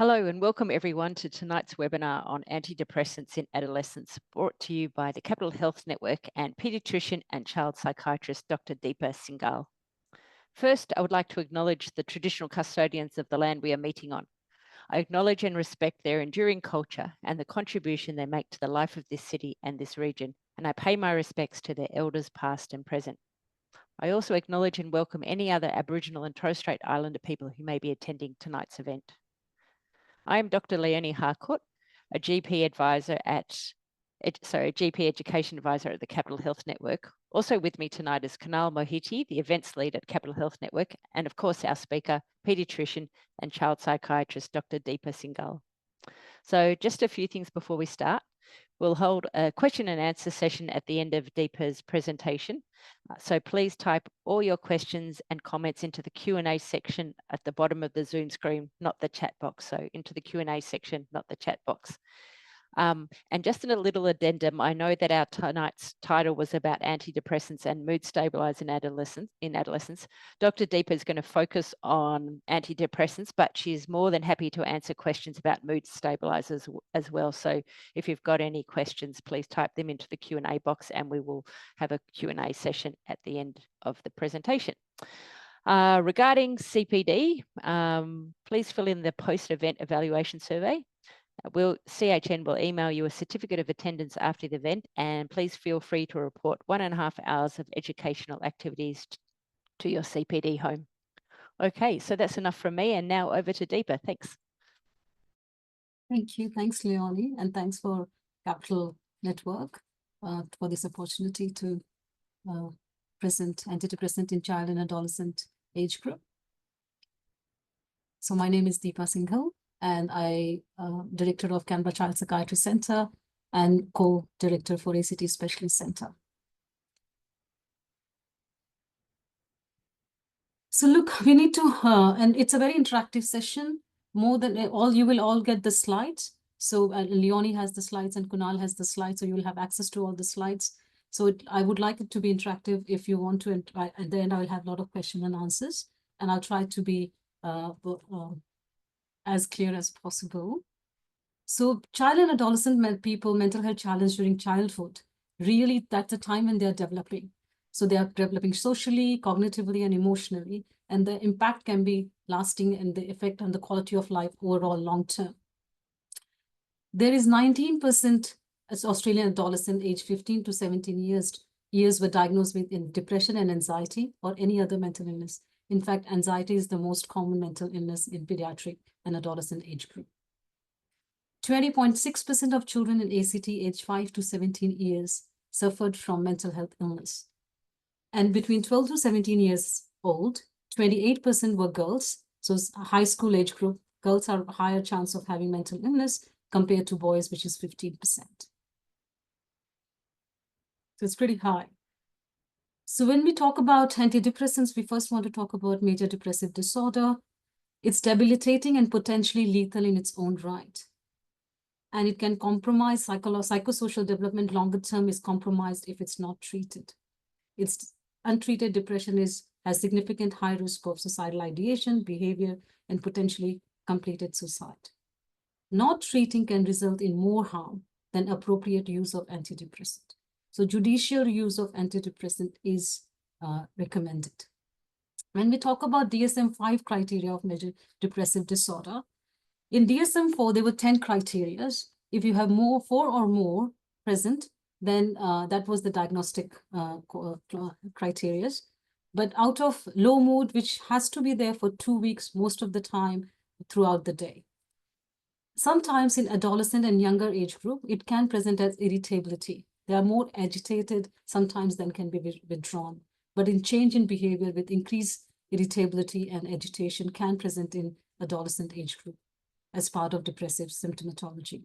Hello and welcome everyone to tonight's webinar on antidepressants in adolescence, brought to you by the Capital Health Network and paediatrician and child psychiatrist, Dr. Deepa Singhal. First, I would like to acknowledge the traditional custodians of the land we are meeting on. I acknowledge and respect their enduring culture and the contribution they make to the life of this city and this region, and I pay my respects to their elders past and present. I also acknowledge and welcome any other Aboriginal and Torres Strait Islander people who may be attending tonight's event. I am Dr. Leonie Harcourt, a GP advisor GP education advisor at the Capital Health Network. Also with me tonight is Kunal Mohiti, the events lead at Capital Health Network, and of course our speaker, paediatrician and child psychiatrist, Dr. Deepa Singhal. So just a few things before we start. We'll hold a question and answer session at the end of Deepa's presentation. So please type all your questions and comments into the Q&A section at the bottom of the Zoom screen, not the chat box. So into the Q&A section, not the chat box. And just in a little addendum, I know that our tonight's title was about antidepressants and mood stabilizers in adolescence. Dr. Deepa is going to focus on antidepressants, but she's more than happy to answer questions about mood stabilizers as well. So if you've got any questions, please type them into the Q&A box and we will have a Q&A session at the end of the presentation. Regarding CPD, please fill in the post-event evaluation survey. CHN will email you a certificate of attendance after the event, and please feel free to report 1.5 hours of educational activities to your CPD home. Okay, so that's enough from me, and now over to Deepa. Thanks. Thank you. Thanks, Leonie, and thanks for Capital Network for this opportunity to present antidepressant in child and adolescent age group. So my name is Deepa Singhal, and I Director of Canberra Child Psychiatry Centre and co-director for ACT Specialist Centre. So look, we need to, and it's a very interactive session. More than all, you will all get the slides. So Leonie has the slides and Kunal has the slides, so you will have access to all the slides. So I would like it to be interactive if you want to, at the end I'll have a lot of questions and answers, and I'll try to be as clear as possible. So child and adolescent people, mental health challenge during childhood, really that's the time when they're developing. So they are developing socially, cognitively, and emotionally, and the impact can be lasting and the effect on the quality of life overall long term. There is 19% as Australian adolescent aged 15 to 17 years were diagnosed with depression and anxiety or any other mental illness. In fact, anxiety is the most common mental illness in pediatric and adolescent age group. 20.6% of children in ACT aged 5 to 17 years suffered from mental health illness. And between 12 to 17 years old, 28% were girls. So high school age group, girls are a higher chance of having mental illness compared to boys, which is 15%. So it's pretty high. So when we talk about antidepressants, we first want to talk about major depressive disorder. It's debilitating and potentially lethal in its own right. And it can compromise psychosocial development. Longer term is compromised if it's not treated. It's untreated depression has significant high risk of suicidal ideation, behavior, and potentially completed suicide. Not treating can result in more harm than appropriate use of antidepressant. So judicial use of antidepressant is recommended. When we talk about DSM-5 criteria of major depressive disorder, in DSM-4, there were 10 criteria. If you have 4 or more present, then that was the diagnostic criteria. But out of low mood, which has to be there for 2 weeks, most of the time throughout the day. Sometimes in adolescent and younger age group, it can present as irritability. They are more agitated sometimes than can be withdrawn. But in change in behavior with increased irritability and agitation can present in adolescent age group as part of depressive symptomatology.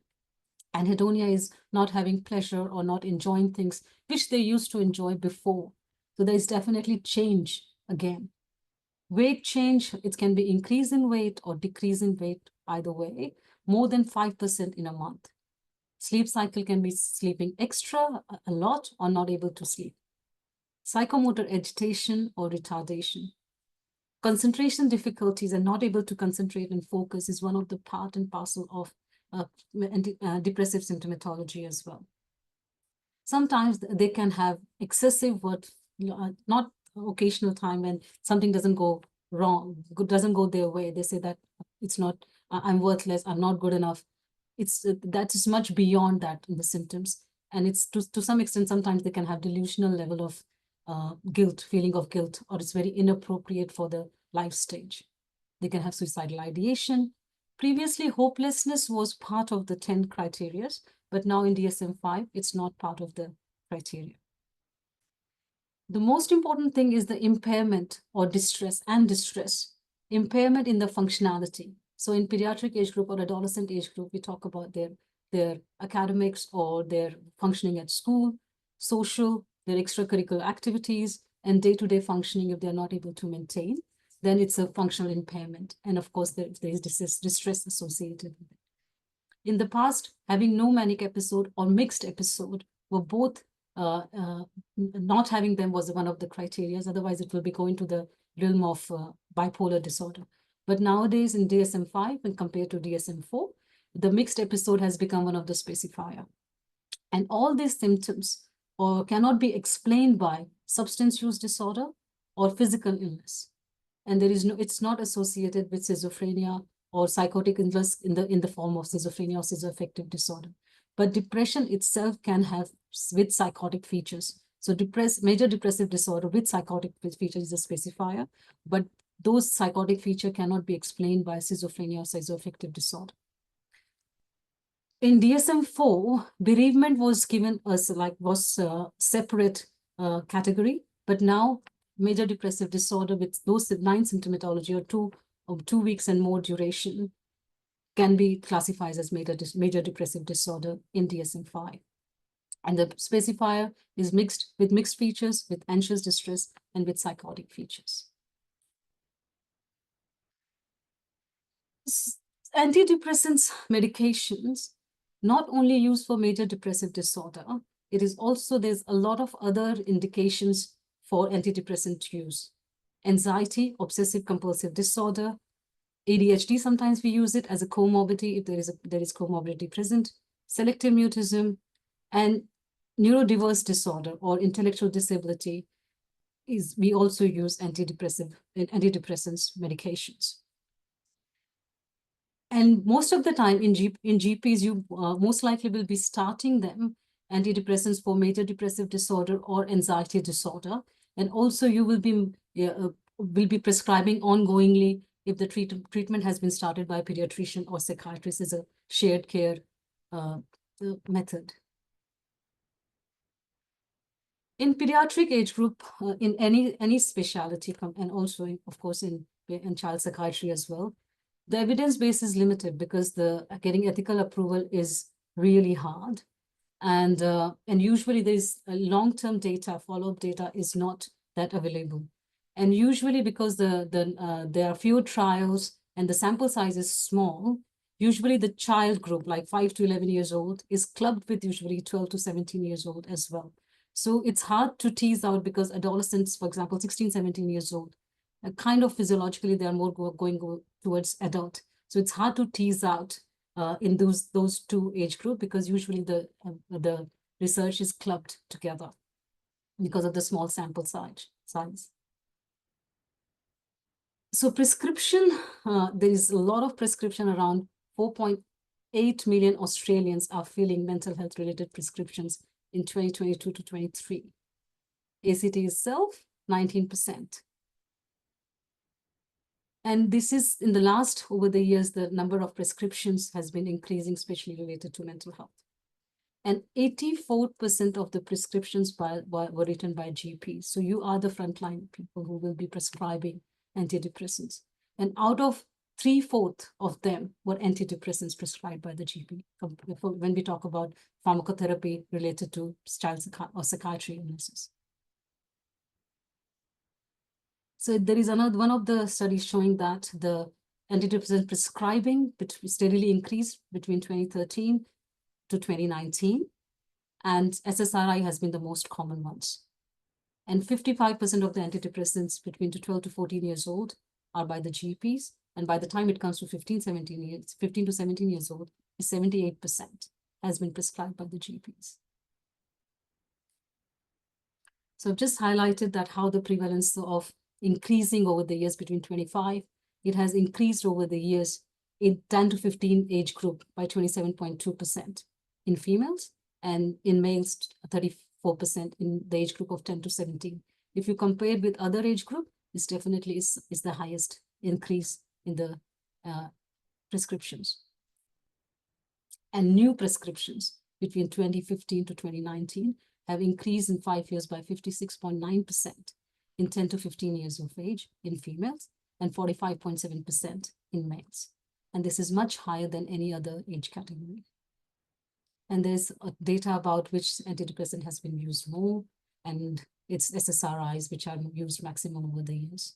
Anhedonia is not having pleasure or not enjoying things which they used to enjoy before. So there is definitely change again. Weight change, it can be increase in weight or decrease in weight, either way, more than 5% in a month. Sleep cycle can be sleeping extra, a lot, or not able to sleep. Psychomotor agitation or retardation. Concentration difficulties and not able to concentrate and focus is one of the part and parcel of depressive symptomatology as well. Sometimes they can have excessive not occasional time when something doesn't go wrong, doesn't go their way. They say that it's not, I'm worthless, I'm not good enough. It's that is much beyond that in the symptoms. And it's to some extent, sometimes they can have delusional level of guilt, feeling of guilt, or it's very inappropriate for the life stage. They can have suicidal ideation. Previously, hopelessness was part of the 10 criteria, but now in DSM-5, it's not part of the criteria. The most important thing is the impairment or distress, impairment in the functionality. So in pediatric age group or adolescent age group, we talk about their academics or their functioning at school, social, their extracurricular activities, and day-to-day functioning. If they're not able to maintain, then it's a functional impairment. And of course, there is distress associated with it. In the past, having no manic episode or mixed episode were both, not having them was one of the criteria. Otherwise, it will be going to the realm of bipolar disorder. But nowadays in DSM-5 and compared to DSM-4, the mixed episode has become one of the specifier. And all these symptoms cannot be explained by substance use disorder or physical illness. And there is no, it's not associated with schizophrenia or psychotic illness in the form of schizophrenia or schizoaffective disorder. But depression itself can have with psychotic features. So major depressive disorder with psychotic features is a specifier, but those psychotic features cannot be explained by schizophrenia or schizoaffective disorder. In DSM-4, bereavement was given as separate category, but now major depressive disorder with those 9 symptomatology or 2 weeks and more duration can be classified as major depressive disorder in DSM-5. And the specifier is mixed features, with anxious distress, and with psychotic features. Antidepressants medications not only used for major depressive disorder, it is also, there's a lot of other indications for antidepressant use. Anxiety, obsessive compulsive disorder, ADHD, sometimes we use it as a comorbidity if there is comorbidity present, selective mutism, and neurodiverse disorder or intellectual disability we also use antidepressants medications. And most of the time in GPs, you most likely will be starting them antidepressants for major depressive disorder or anxiety disorder. And also you will be prescribing ongoingly if the treatment has been started by a pediatrician or psychiatrist as a shared care method. In pediatric age group, in any specialty, and also, of course, in child psychiatry as well, the evidence base is limited because getting ethical approval is really hard. And usually there's long-term data, follow-up data is not that available. And usually because there are few trials and the sample size is small, usually the child group, like 5 to 11 years old, is clubbed with usually 12 to 17 years old as well. So it's hard to tease out because adolescents, for example, 16, 17 years old, kind of physiologically, they are more going towards adult. So it's hard to tease out in those 2 age group because usually the research is clubbed together because of the small sample size. So prescription, there is a lot of prescription. Around 4.8 million Australians are filling mental health related prescriptions in 2022 to 23. ACT itself, 19%. And this is in the last, over the years, the number of prescriptions has been increasing, especially related to mental health. And 84% of the prescriptions were written by GPs. So you are the frontline people who will be prescribing antidepressants. And out of 3/4 of them were antidepressants prescribed by the GP when we talk about pharmacotherapy related to child or psychiatry illnesses. So there is one of the studies showing that the antidepressant prescribing steadily increased between 2013 to 2019, and SSRI has been the most common ones. And 55% of the antidepressants between 12 to 14 years old are by the GPs. And by the time it comes to 15 to 17 years old, 78% has been prescribed by the GPs. So I've just highlighted that how the prevalence of increasing over the years between 25, it has increased over the years in 10 to 15 age group by 27.2% in females, and in males 34% in the age group of 10 to 17. If you compare with other age group, this definitely is the highest increase in the prescriptions. And new prescriptions between 2015 to 2019 have increased in 5 years by 56.9% in 10 to 15 years of age in females and 45.7% in males. And this is much higher than any other age category. And there's data about which antidepressant has been used more, and it's SSRIs which are used maximum over the years.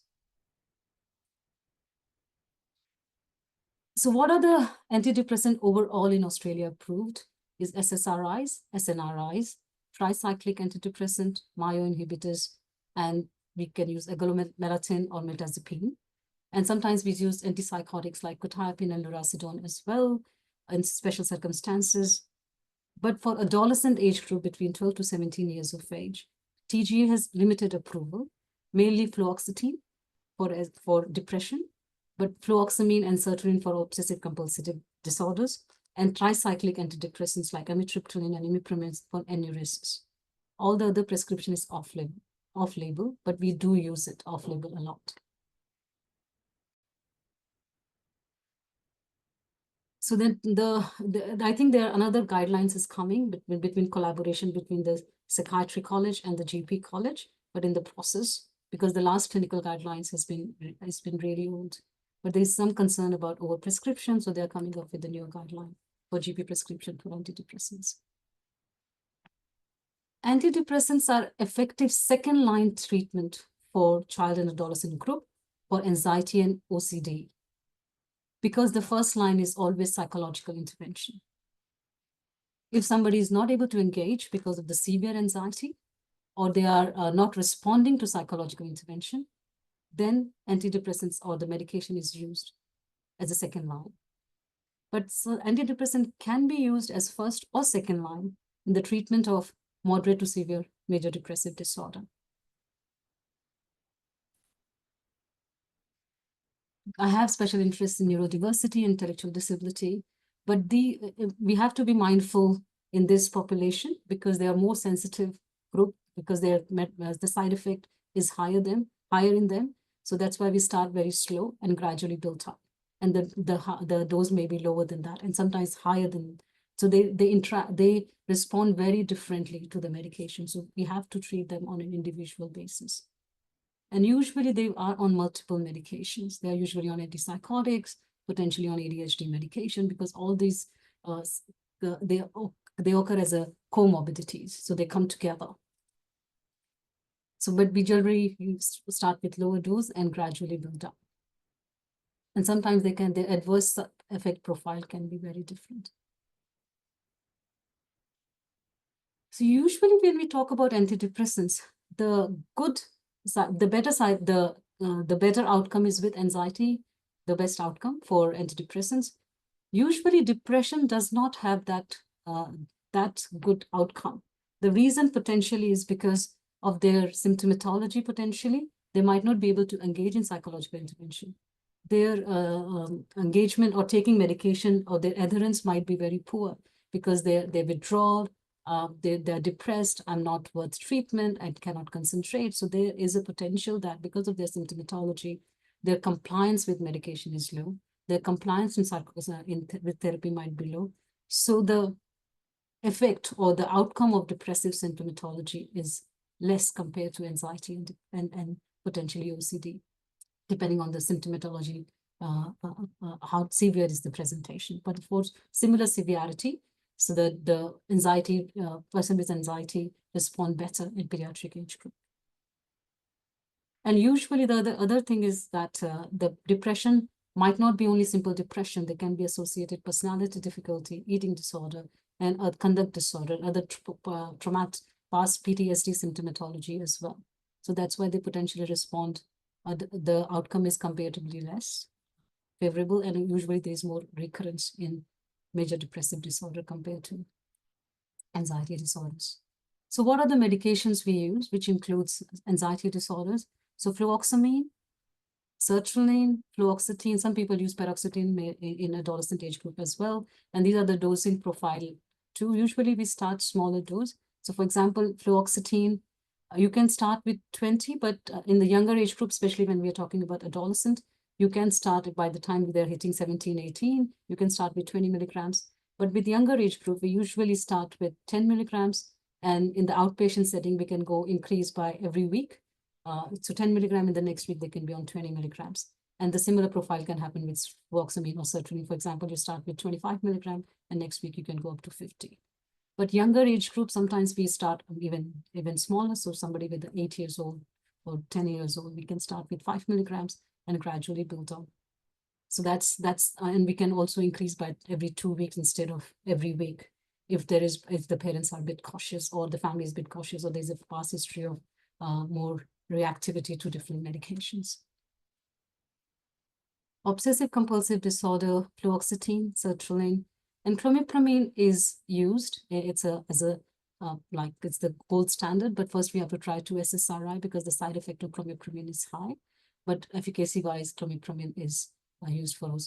So what are the antidepressant overall in Australia approved? Is SSRIs, SNRIs, tricyclic antidepressant, myoinhibitors, and we can use agomelatine or mirtazapine. And sometimes we use antipsychotics like quetiapine and lurasidone as well in special circumstances. But for adolescent age group between 12 to 17 years of age, TGA has limited approval, mainly fluoxetine for depression, but fluoxamine and sertraline for obsessive compulsive disorders, and tricyclic antidepressants like amitriptyline and imipramine for enuresis. All the other prescription is off-label, but we do use it off-label a lot. So then I think there are another guidelines is coming between collaboration between the psychiatric college and the GP college, but in the process, because the last clinical guidelines has been really old. But there is some concern about overprescription, so they're coming up with a new guideline for GP prescription for antidepressants. Antidepressants are effective second-line treatment for child and adolescent group for anxiety and OCD, because the first line is always psychological intervention. If somebody is not able to engage because of the severe anxiety, or they are not responding to psychological intervention, then antidepressants or the medication is used as a second line. But so antidepressant can be used as first or second line in the treatment of moderate to severe major depressive disorder. I have special interest in neurodiversity, intellectual disability, but we have to be mindful in this population because they are more sensitive group, because the side effect is higher in them. So that's why we start very slow and gradually build up. And the dose may be lower than that and sometimes higher than. So they respond very differently to the medication. So we have to treat them on an individual basis. And usually they are on multiple medications. They are usually on antipsychotics, potentially on ADHD medication, because all these, they occur as a comorbidities. So they come together. So, but we generally start with lower dose and gradually build up. And sometimes the adverse effect profile can be very different. So usually when we talk about antidepressants, the better outcome is with anxiety, the best outcome for antidepressants. Usually depression does not have that good outcome. The reason potentially is because of their symptomatology potentially. They might not be able to engage in psychological intervention. Their engagement or taking medication or their adherence might be very poor because they withdraw, they're depressed, I'm not worth treatment, I cannot concentrate. So there is a potential that because of their symptomatology, their compliance with medication is low. Their compliance with therapy might be low. So the effect or the outcome of depressive symptomatology is less compared to anxiety and potentially OCD, depending on the symptomatology, how severe is the presentation. But for similar severity, so the anxiety, person with anxiety respond better in pediatric age group. And usually the other thing is that the depression might not be only simple depression. There can be associated personality difficulty, eating disorder, and conduct disorder, other traumatic past PTSD symptomatology as well. So that's why they potentially respond the outcome is comparatively less favorable, and usually there's more recurrence in major depressive disorder compared to anxiety disorders. So what are the medications we use, which includes anxiety disorders? So fluoxamine, sertraline, fluoxetine. Some people use paroxetine in adolescent age group as well. And these are the dosing profile too. Usually we start smaller dose. So for example, fluoxetine, you can start with 20, but in the younger age group, especially when we are talking about adolescent, you can start by the time they're hitting 17, 18, you can start with 20 milligrams. But with younger age group, we usually start with 10 milligrams. And in the outpatient setting, we can go increase by every week. So 10 milligram in the next week, they can be on 20 milligrams. And the similar profile can happen with fluoxamine or sertraline. For example, you start with 25 milligram, and next week you can go up to 50. But younger age group, sometimes we start even smaller. So somebody with 8 years old or 10 years old, we can start with 5 milligrams and gradually build up. So that's and we can also increase by every 2 weeks instead of every week if the parents are a bit cautious or the family is a bit cautious or there's a past history of more reactivity to different medications. Obsessive compulsive disorder, fluoxetine, sertraline, and clomipramine is used. It's it's the gold standard, but first we have to try 2 SSRI because the side effect of clomipramine is high. But efficacy-wise, clomipramine is used for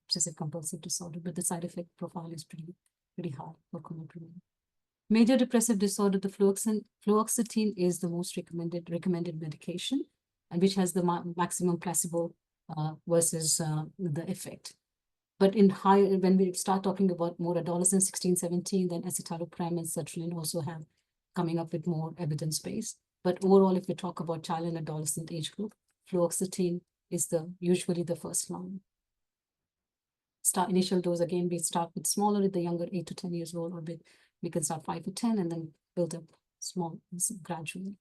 obsessive compulsive disorder, but the side effect profile is pretty high for clomipramine. Major depressive disorder, the fluoxetine is the most recommended medication, and which has the maximum placebo versus the effect. But when we start talking about more adolescents, 16, 17, then escitalopram and sertraline also have coming up with more evidence base. But overall, if we talk about child and adolescent age group, fluoxetine is usually the first line. Initial dose, again, we start with smaller at the younger 8 to 10 years old, or we can start 5 to 10 and then build up small gradually.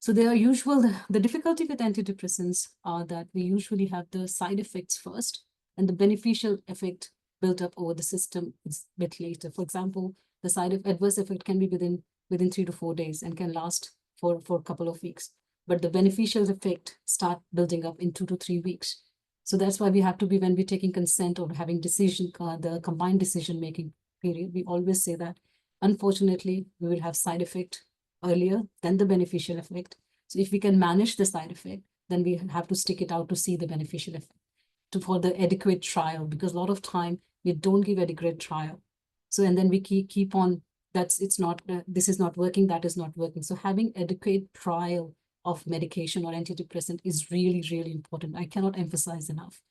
So the difficulty with antidepressants are that we usually have the side effects first and the beneficial effect built up over the system is a bit later. For example, the adverse effect can be within 3 to 4 days and can last for a couple of weeks. But the beneficial effect start building up in 2 to 3 weeks. So that's why we have to be, when we're taking consent or having the combined decision-making period, we always say that, unfortunately, we will have side effect earlier than the beneficial effect. So if we can manage the side effect, then we have to stick it out to see the beneficial effect for the adequate trial, because a lot of time we don't give adequate trial. So, and then we keep on, this is not working, that is not working. So having adequate trial of medication or antidepressant is really, really important. I cannot emphasize enough.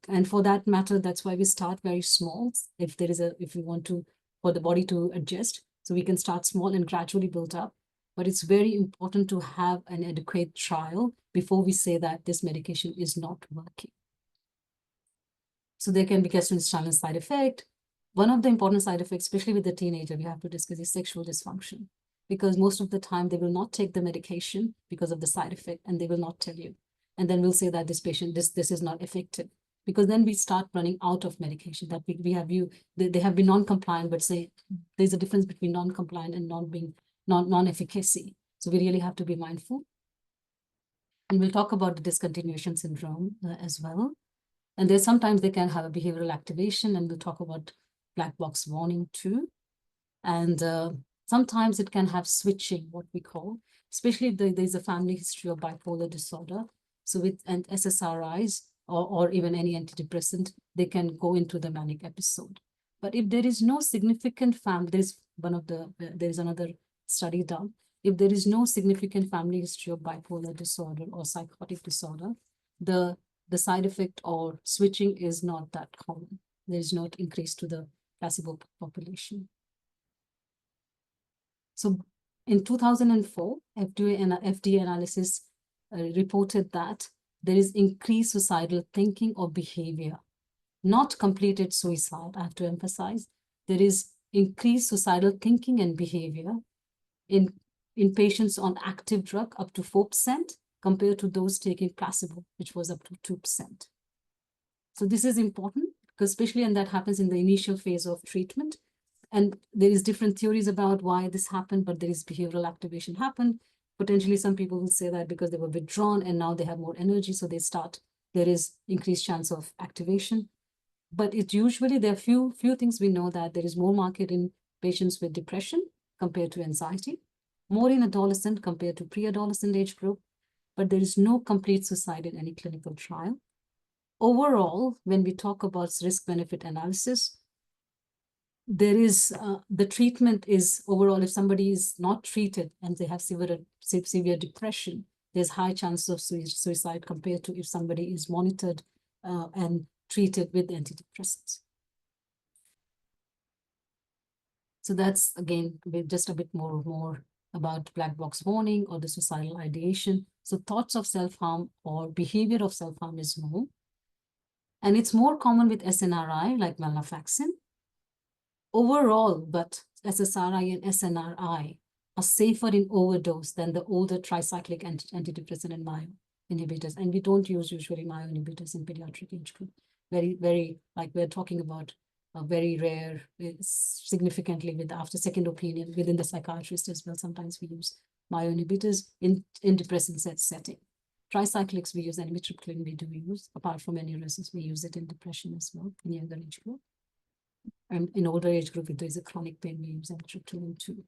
And for that matter, that's why we start very small. If we want for the body to adjust, so we can start small and gradually build up. But it's very important to have an adequate trial before we say that this medication is not working. So there can be gastrointestinal side effect. One of the important side effects, especially with the teenager, we have to discuss is sexual dysfunction, because most of the time they will not take the medication because of the side effect, and they will not tell you. And then we'll say that this patient, this is not effective, because then we start running out of medication that they have been non-compliant, but say there's a difference between non-compliant and non-efficacy. So we really have to be mindful. And we'll talk about the discontinuation syndrome as well. And there's sometimes they can have a behavioral activation, and we'll talk about black box warning too. And sometimes it can have switching, what we call, especially if there's a family history of bipolar disorder. So with SSRIs or even any antidepressant, they can go into the manic episode. But if there is no significant there's another study done. If there is no significant family history of bipolar disorder or psychotic disorder, the side effect or switching is not that common. There is no increase to the placebo population. So in 2004, FDA analysis reported that there is increased suicidal thinking or behavior, not completed suicide. I have to emphasize, there is increased suicidal thinking and behavior in patients on active drug up to 4% compared to those taking placebo, which was up to 2%. So this is important, because especially, and that happens in the initial phase of treatment. And there is different theories about why this happened, but there is behavioral activation happened. Potentially, some people will say that because they were withdrawn and now they have more energy, so there is increased chance of activation. But it usually, there are few things we know that there is more market in patients with depression compared to anxiety, more in adolescent compared to pre-adolescent age group, but there is no complete suicide in any clinical trial. Overall, when we talk about risk-benefit analysis, there is the treatment is overall, if somebody is not treated and they have severe depression, there's high chance of suicide compared to if somebody is monitored and treated with antidepressants. So that's, again, just a bit more about black box warning or the suicidal ideation. So thoughts of self-harm or behavior of self-harm is more. And it's more common with SNRI, like venlafaxine. Overall, but SSRI and SNRI are safer in overdose than the older tricyclic antidepressant and myo inhibitors. And we don't use usually myo inhibitors in pediatric age group. Very, like we're talking about a very rare, significantly with after second opinion within the psychiatrist as well. Sometimes we use myo inhibitors in depressive setting. Tricyclics we use, and amitriptyline we do use. Apart from anuresis, we use it in depression as well in younger age group. And in older age group, if there is a chronic pain, we use amitriptyline too.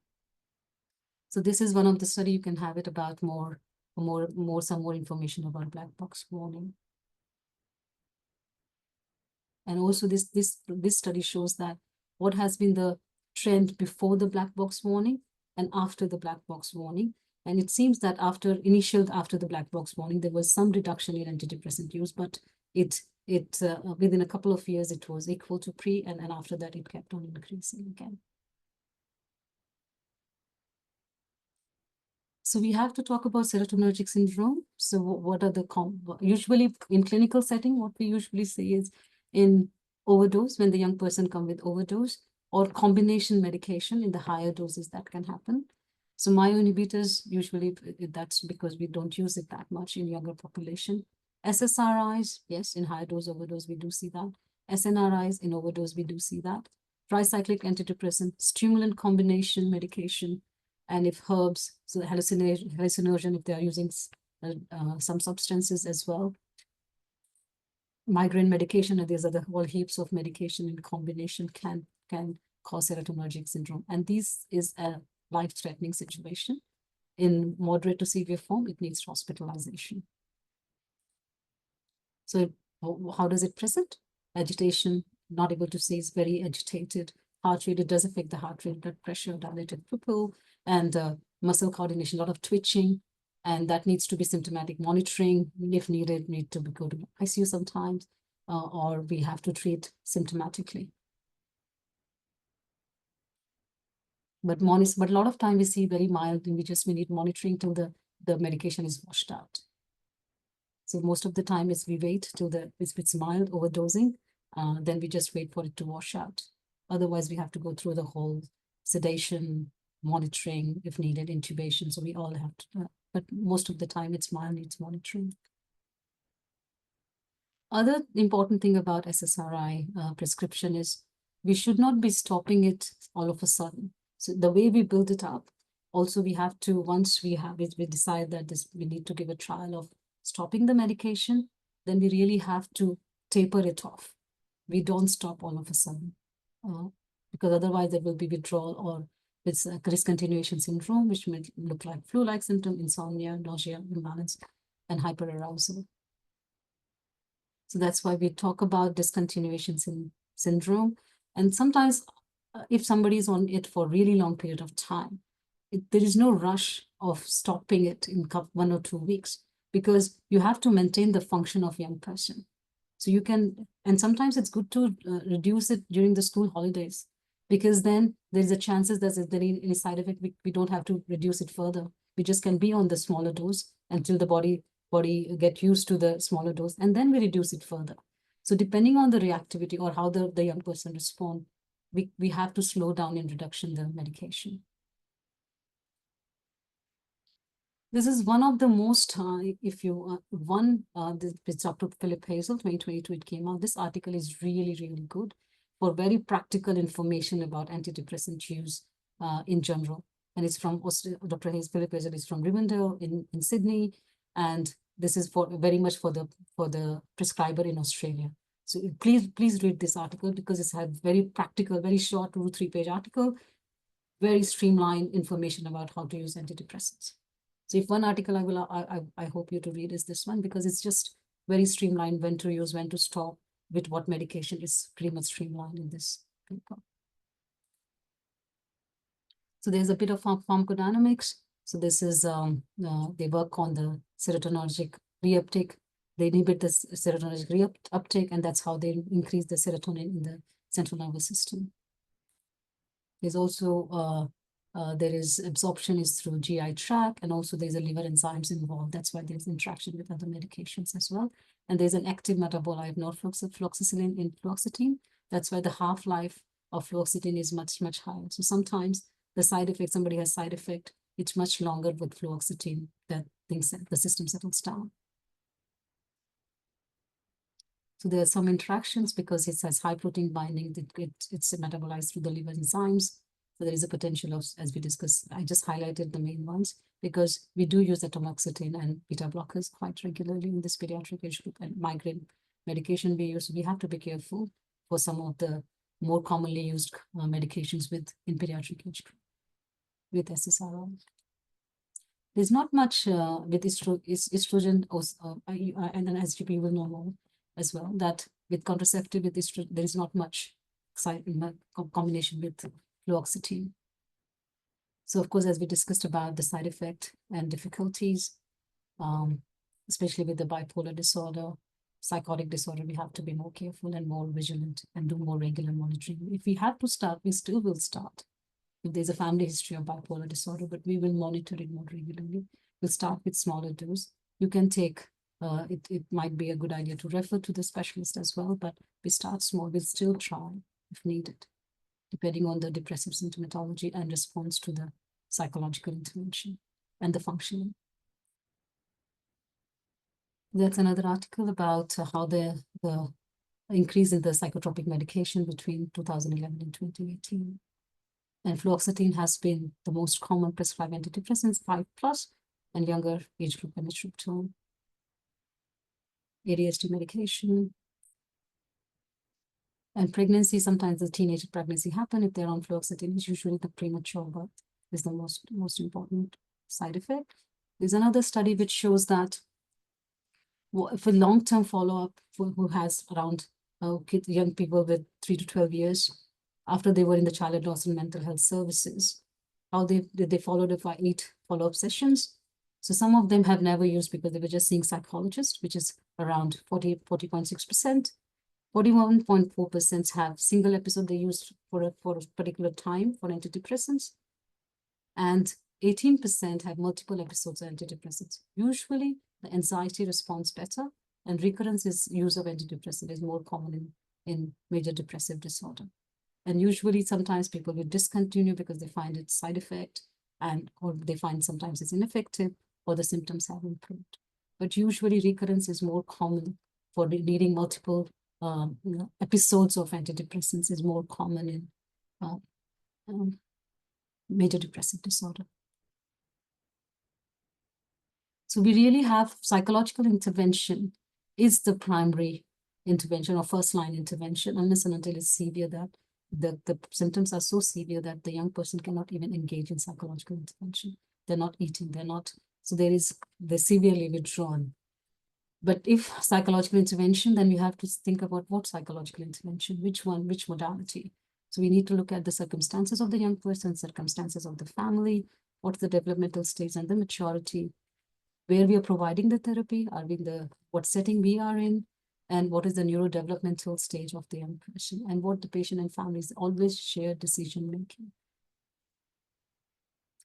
So this is one of the study. You can have it about some more information about black box warning. And also this study shows that what has been the trend before the black box warning and after the black box warning. And it seems that after the black box warning, there was some reduction in antidepressant use, but within a couple of years, it was equal to pre, and after that, it kept on increasing again. So we have to talk about serotonergic syndrome. So what are the usually in clinical setting, what we usually see is in overdose, when the young person come with overdose, or combination medication in the higher doses that can happen. So myo inhibitors, usually that's because we don't use it that much in younger population. SSRIs, yes, in high dose overdose, we do see that. SNRIs in overdose, we do see that. Tricyclic antidepressant, stimulant combination medication, and if herbs, so hallucinogen, if they are using some substances as well. Migraine medication, and there's other whole heaps of medication in combination can cause serotonergic syndrome. And this is a life-threatening situation. In moderate to severe form, it needs hospitalization. So how does it present? Agitation, not able to see, is very agitated. Heart rate, it does affect the heart rate, blood pressure, dilated pupil, and muscle coordination, a lot of twitching, and that needs to be symptomatic monitoring. If needed, need to go to ICU sometimes, or we have to treat symptomatically. But a lot of time we see very mild, and we need monitoring till the medication is washed out. So most of the time is we wait till it's mild overdosing, then we just wait for it to wash out. Otherwise, we have to go through the whole sedation, monitoring, if needed, intubation. So we all have to, but most of the time it's mild, needs monitoring. Other important thing about SSRI prescription is we should not be stopping it all of a sudden. So the way we build it up, also we have to, once we decide that we need to give a trial of stopping the medication, then we really have to taper it off. We don't stop all of a sudden, because otherwise there will be withdrawal, or it's a discontinuation syndrome, which may look like flu-like symptom, insomnia, nausea, imbalance, and hyperarousal. So that's why we talk about discontinuation syndrome. And sometimes if somebody is on it for a really long period of time, there is no rush of stopping it in 1 or 2 weeks, because you have to maintain the function of young person. So you can, and sometimes it's good to reduce it during the school holidays, because then there's a chances that if there is any side effect, we don't have to reduce it further. We just can be on the smaller dose until the body get used to the smaller dose, and then we reduce it further. So depending on the reactivity or how the young person respond, we have to slow down in reduction the medication. This is one of the most, it's Dr. Philip Hazel, 2022, it came out. This article is really, really good for very practical information about antidepressant use in general. and it's from Dr. Philip Hazel is from Rivendell in Sydney, and this is for very much for the prescriber in Australia. So please read this article because it's had very practical, very short 2 to 3 page article, very streamlined information about how to use antidepressants. So if one article I hope you to read is this one, because it's just very streamlined, when to use, when to stop, with what medication is pretty much streamlined in this paper. So there's a bit of pharmacodynamics. So this is, they work on the serotonergic reuptake. They inhibit the serotonergic reuptake, and that's how they increase the serotonin in the central nervous system. There's also, there is absorption is through GI tract, and also there's a liver enzymes involved. That's why there's interaction with other medications as well. And there's an active metabolite, norfloxacin in fluoxetine. That's why the half-life of fluoxetine is much higher. So sometimes the side effect, somebody has side effect, it's much longer with fluoxetine that the system settles down. So there are some interactions because it has high protein binding, it's metabolized through the liver enzymes. So there is a potential of, as we discussed, I just highlighted the main ones because we do use atomoxetine and beta blockers quite regularly in this pediatric age group, and migraine medication we use. So we have to be careful for some of the more commonly used medications in pediatric age group with SSRI. There's not much with estrogen, and then as you will know more as well, that with contraceptive, with estrogen, there is not much combination with fluoxetine. So of course, as we discussed about the side effect and difficulties, especially with the bipolar disorder, psychotic disorder, we have to be more careful and more vigilant and do more regular monitoring. If we have to start, we still will start. If there's a family history of bipolar disorder, but we will monitor it more regularly. We'll start with smaller dose. You can take, it might be a good idea to refer to the specialist as well, but we start small, we'll still try if needed, depending on the depressive symptomatology and response to the psychological intervention and the functioning. That's another article about how the increase in the psychotropic medication between 2011 and 2018. And fluoxetine has been the most common prescribed antidepressants, 5+ and younger age group amitriptyline. ADHD medication. And pregnancy, sometimes the teenage pregnancy happen if they're on fluoxetine. It's usually the premature birth is the most important side effect. There's another study which shows that for long-term follow-up, who has around young people with 3 to 12 years, after they were in the child adolescent mental health services, how they followed up for 8 follow-up sessions. So some of them have never used because they were just seeing psychologists, which is around 40.6%. 41.4% have single episode they used for a particular time for antidepressants. And 18% have multiple episodes of antidepressants. Usually the anxiety responds better, and recurrence use of antidepressant is more common in major depressive disorder. And usually sometimes people will discontinue because they find it side effect, or they find sometimes it's ineffective, or the symptoms have improved. But usually recurrence is more common for needing multiple episodes of antidepressants is more common in major depressive disorder. So we really have psychological intervention is the primary intervention or first line intervention, unless and until it's severe, that the symptoms are so severe that the young person cannot even engage in psychological intervention. They're not eating, they're severely withdrawn. But if psychological intervention, then we have to think about what psychological intervention, which modality. So we need to look at the circumstances of the young person, circumstances of the family, what's the developmental stage and the maturity, where we are providing the therapy, are we in what setting we are in, and what is the neurodevelopmental stage of the young person, and what the patient and families always share decision making.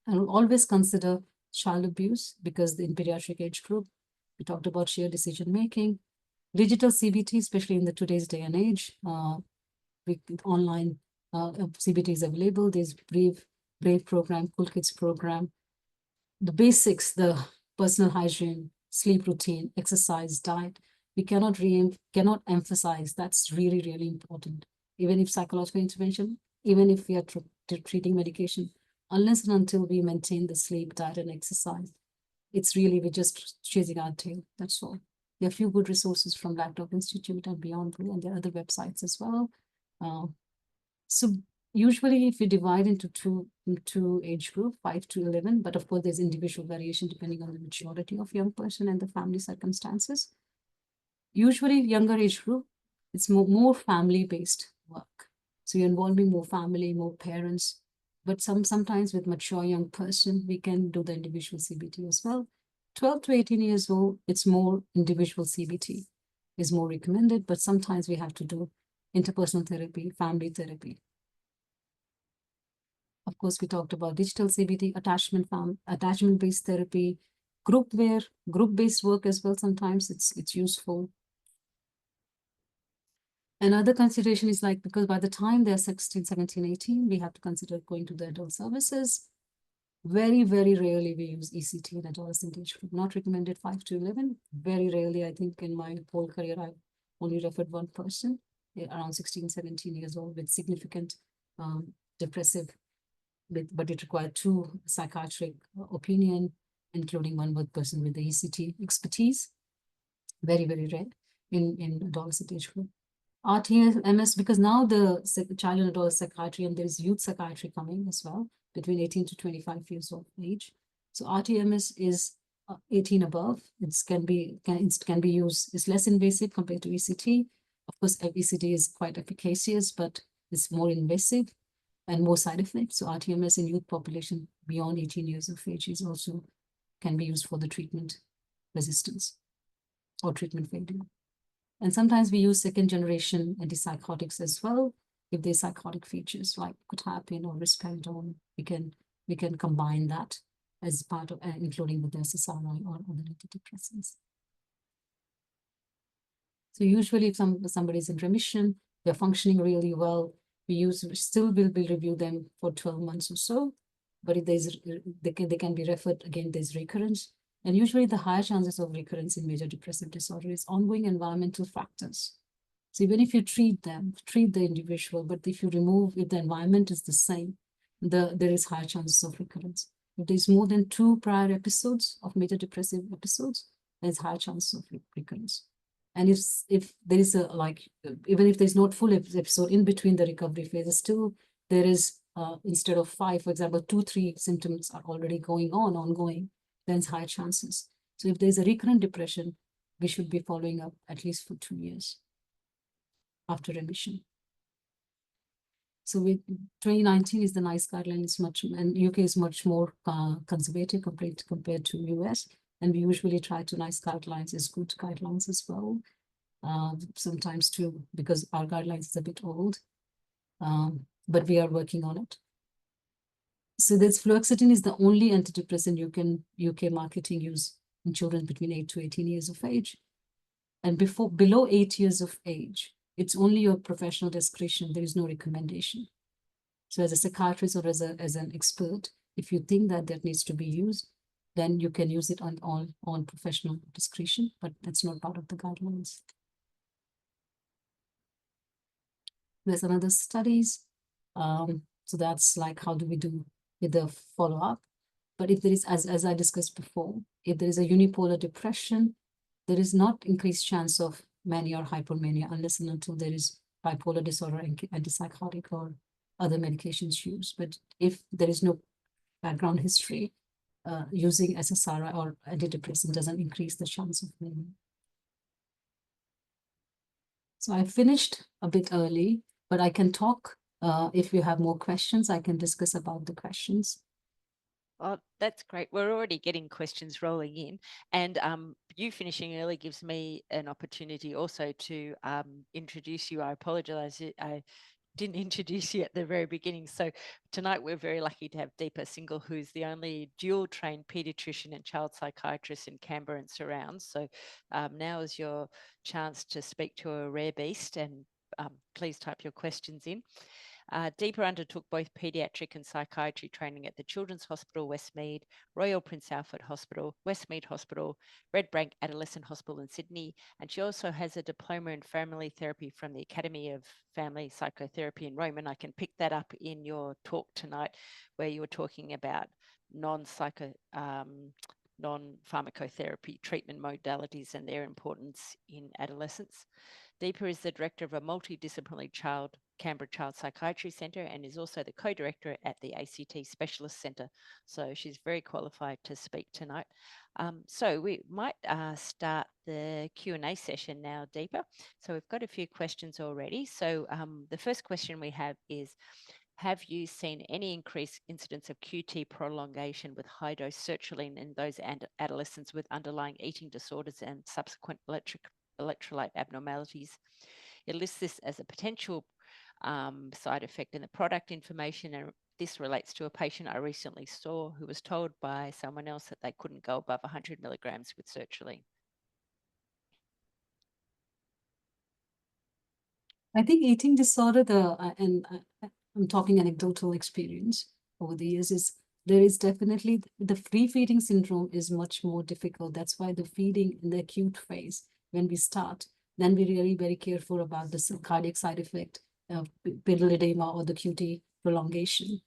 And we'll always consider child abuse, because in pediatric age group, we talked about shared decision making, digital CBT, especially in today's day and age. With online CBT is available. There's Brave program, Cool Kids program. The basics, the personal hygiene, sleep routine, exercise, diet. We cannot emphasize that's really, really important. Even if psychological intervention, even if we are treating medication unless and until we maintain the sleep, diet, and exercise. It's really, we're just chasing our tail. That's all. There are a few good resources from Black Dog Institute and Beyond Blue, and there are other websites as well. So usually if we divide into two age group, 5 to 11, but of course there's individual variation depending on the maturity of young person and the family circumstances. Usually younger age group, it's more family-based work. So you're involving more family, more parents, but sometimes with mature young person, we can do the individual CBT as well. 12 to 18 years old, it's more individual CBT is more recommended, but sometimes we have to do interpersonal therapy, family therapy. Of course, we talked about digital CBT, attachment-based therapy, group-based work as well. Sometimes it's useful. Another consideration is like, because by the time they're 16, 17, 18, we have to consider going to the adult services. Very, very rarely we use ECT in adolescent age group. Not recommended 5 to 11. Very rarely, I think in my whole career, I've only referred one person around 16, 17 years old with significant depressive, but it required 2 psychiatric opinion, including one person with the ECT expertise. Very, very rare in adolescent age group. RTMS, because now the child and adult psychiatry and there is youth psychiatry coming as well, between 18 to 25 years of age. So RTMS is 18 above. It can be used. It's less invasive compared to ECT. Of course, ECT is quite efficacious, but it's more invasive and more side effects. So RTMS in youth population beyond 18 years of age is also can be used for the treatment resistance or treatment failure. And sometimes we use second generation antipsychotics as well. If there's psychotic features like quetiapine or risperidone, we can combine that as part of, including with the SSRI or other antidepressants. So usually if somebody's in remission, they're functioning really well, we still will review them for 12 months or so. But if they can be referred again, there's recurrence. And usually the higher chances of recurrence in major depressive disorder is ongoing environmental factors. So even if you treat the individual, but if the environment is the same, there is higher chances of recurrence. If there's more than 2 prior episodes of major depressive episodes, there's higher chances of recurrence. And if there is even if there's not full episode in between the recovery phases, still there is, instead of 5, for example, 2, 3 symptoms are already ongoing, then it's higher chances. So if there's a recurrent depression, we should be following up at least for 2 years after remission. So with 2019 is the NICE guideline is and UK is much more conservative compared to US. And we usually try to NICE guidelines is good guidelines as well. Sometimes too, because our guidelines is a bit old, but we are working on it. So this fluoxetine is the only antidepressant UK marketing use in children between 8 to 18 years of age. And below 8 years of age, it's only your professional discretion. There is no recommendation. So as a psychiatrist or as an expert, if you think that needs to be used, then you can use it on professional discretion, but that's not part of the guidelines. There's another studies. So that's like, how do we do with the follow-up? But if there is, as I discussed before, if there is a unipolar depression, there is not increased chance of mania or hypomania unless and until there is bipolar disorder, antipsychotic or other medications used. But if there is no background history, using SSRI or antidepressant doesn't increase the chance of mania. So I finished a bit early, but I can talk. If you have more questions, I can discuss about the questions. Well, that's great. We're already getting questions rolling in, and you finishing early gives me an opportunity also to introduce you. I apologize. I didn't introduce you at the very beginning. So tonight we're very lucky to have Deepa Singhal, who's the only dual trained paediatrician and child psychiatrist in Canberra and surrounds. So now is your chance to speak to a rare beast, and please type your questions in. Deepa undertook both paediatric and psychiatry training at the Children's Hospital, Westmead, Royal Prince Alfred Hospital, Westmead Hospital, Redbank Adolescent Hospital in Sydney, and she also has a diploma in family therapy from the Academy of Family Psychotherapy in Rome. And I can pick that up in your talk tonight, where you were talking about non-pharmacotherapy treatment modalities and their importance in adolescence. Deepa is the director of a multidisciplinary Canberra Child Psychiatry Centre and is also the co-director at the ACT Specialist Centre. So she's very qualified to speak tonight. So we might start the Q&A session now, Deepa. So we've got a few questions already. So the first question we have is, have you seen any increased incidence of QT prolongation with high-dose sertraline in those adolescents with underlying eating disorders and subsequent electrolyte abnormalities? It lists this as a potential side effect in the product information, and this relates to a patient I recently saw who was told by someone else that they couldn't go above 100 milligrams with sertraline. I think eating disorder, I'm talking anecdotal experience over the years, is there is definitely the free feeding syndrome is much more difficult. That's why the feeding in the acute phase, when we start, then we're really very careful about the cardiac side effect of pedal edema or the QT prolongation.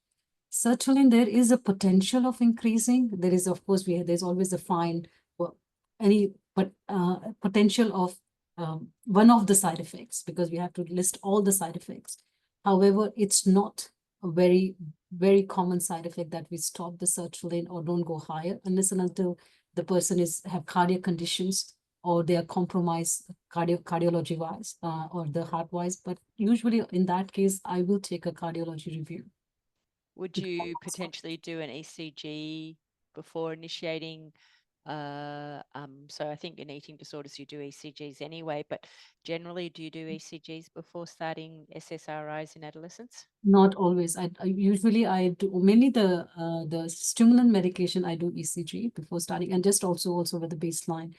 Sertraline, there is a potential of increasing. There is, of course, there's always a fine, potential of one of the side effects, because we have to list all the side effects. However, it's not a very, very common side effect that we stop the sertraline or don't go higher unless and until the person have cardiac conditions or they are compromised cardiology wise or the heart wise. But usually in that case, I will take a cardiology review. Would you potentially do an ECG before initiating? So I think in eating disorders, you do ECGs anyway, but generally, do you do ECGs before starting SSRIs in adolescents? Not always. I usually do mainly the stimulant medication. I do ECG before starting, and just also with the baseline.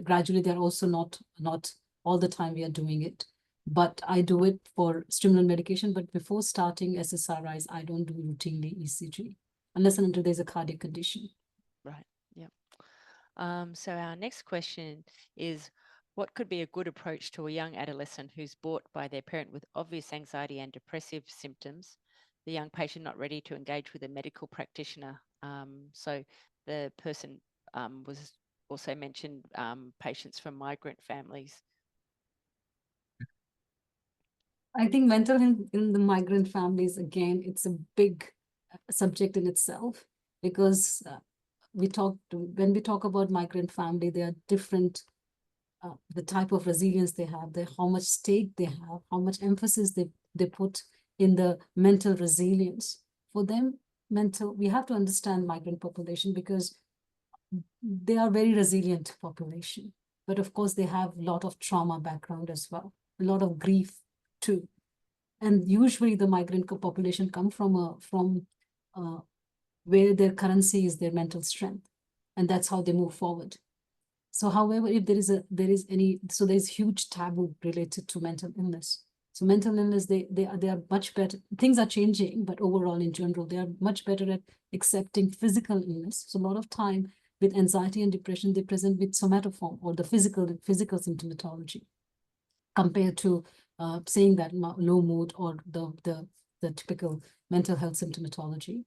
Gradually they're also not all the time we are doing it, but I do it for stimulant medication. But before starting SSRIs, I don't do routinely ECG unless and until there's a cardiac condition. Right. Yep. So our next question is, what could be a good approach to a young adolescent who's brought by their parent with obvious anxiety and depressive symptoms, the young patient not ready to engage with a medical practitioner? So the person was also mentioned patients from migrant families. I think mental health in the migrant families, again, it's a big subject in itself, because when we talk about migrant family, they are different. The type of resilience they have, how much stake they have, how much emphasis they put in the mental resilience. For them, we have to understand migrant population because they are very resilient population. But of course, they have a lot of trauma background as well, a lot of grief too. And usually the migrant population come from where their currency is their mental strength. And that's how they move forward. So however, if there's huge taboo related to mental illness. So mental illness, they are much better. Things are changing, but overall in general, they are much better at accepting physical illness. So a lot of time with anxiety and depression, they present with somatoform or the physical symptomatology, compared to saying that low mood or the typical mental health symptomatology.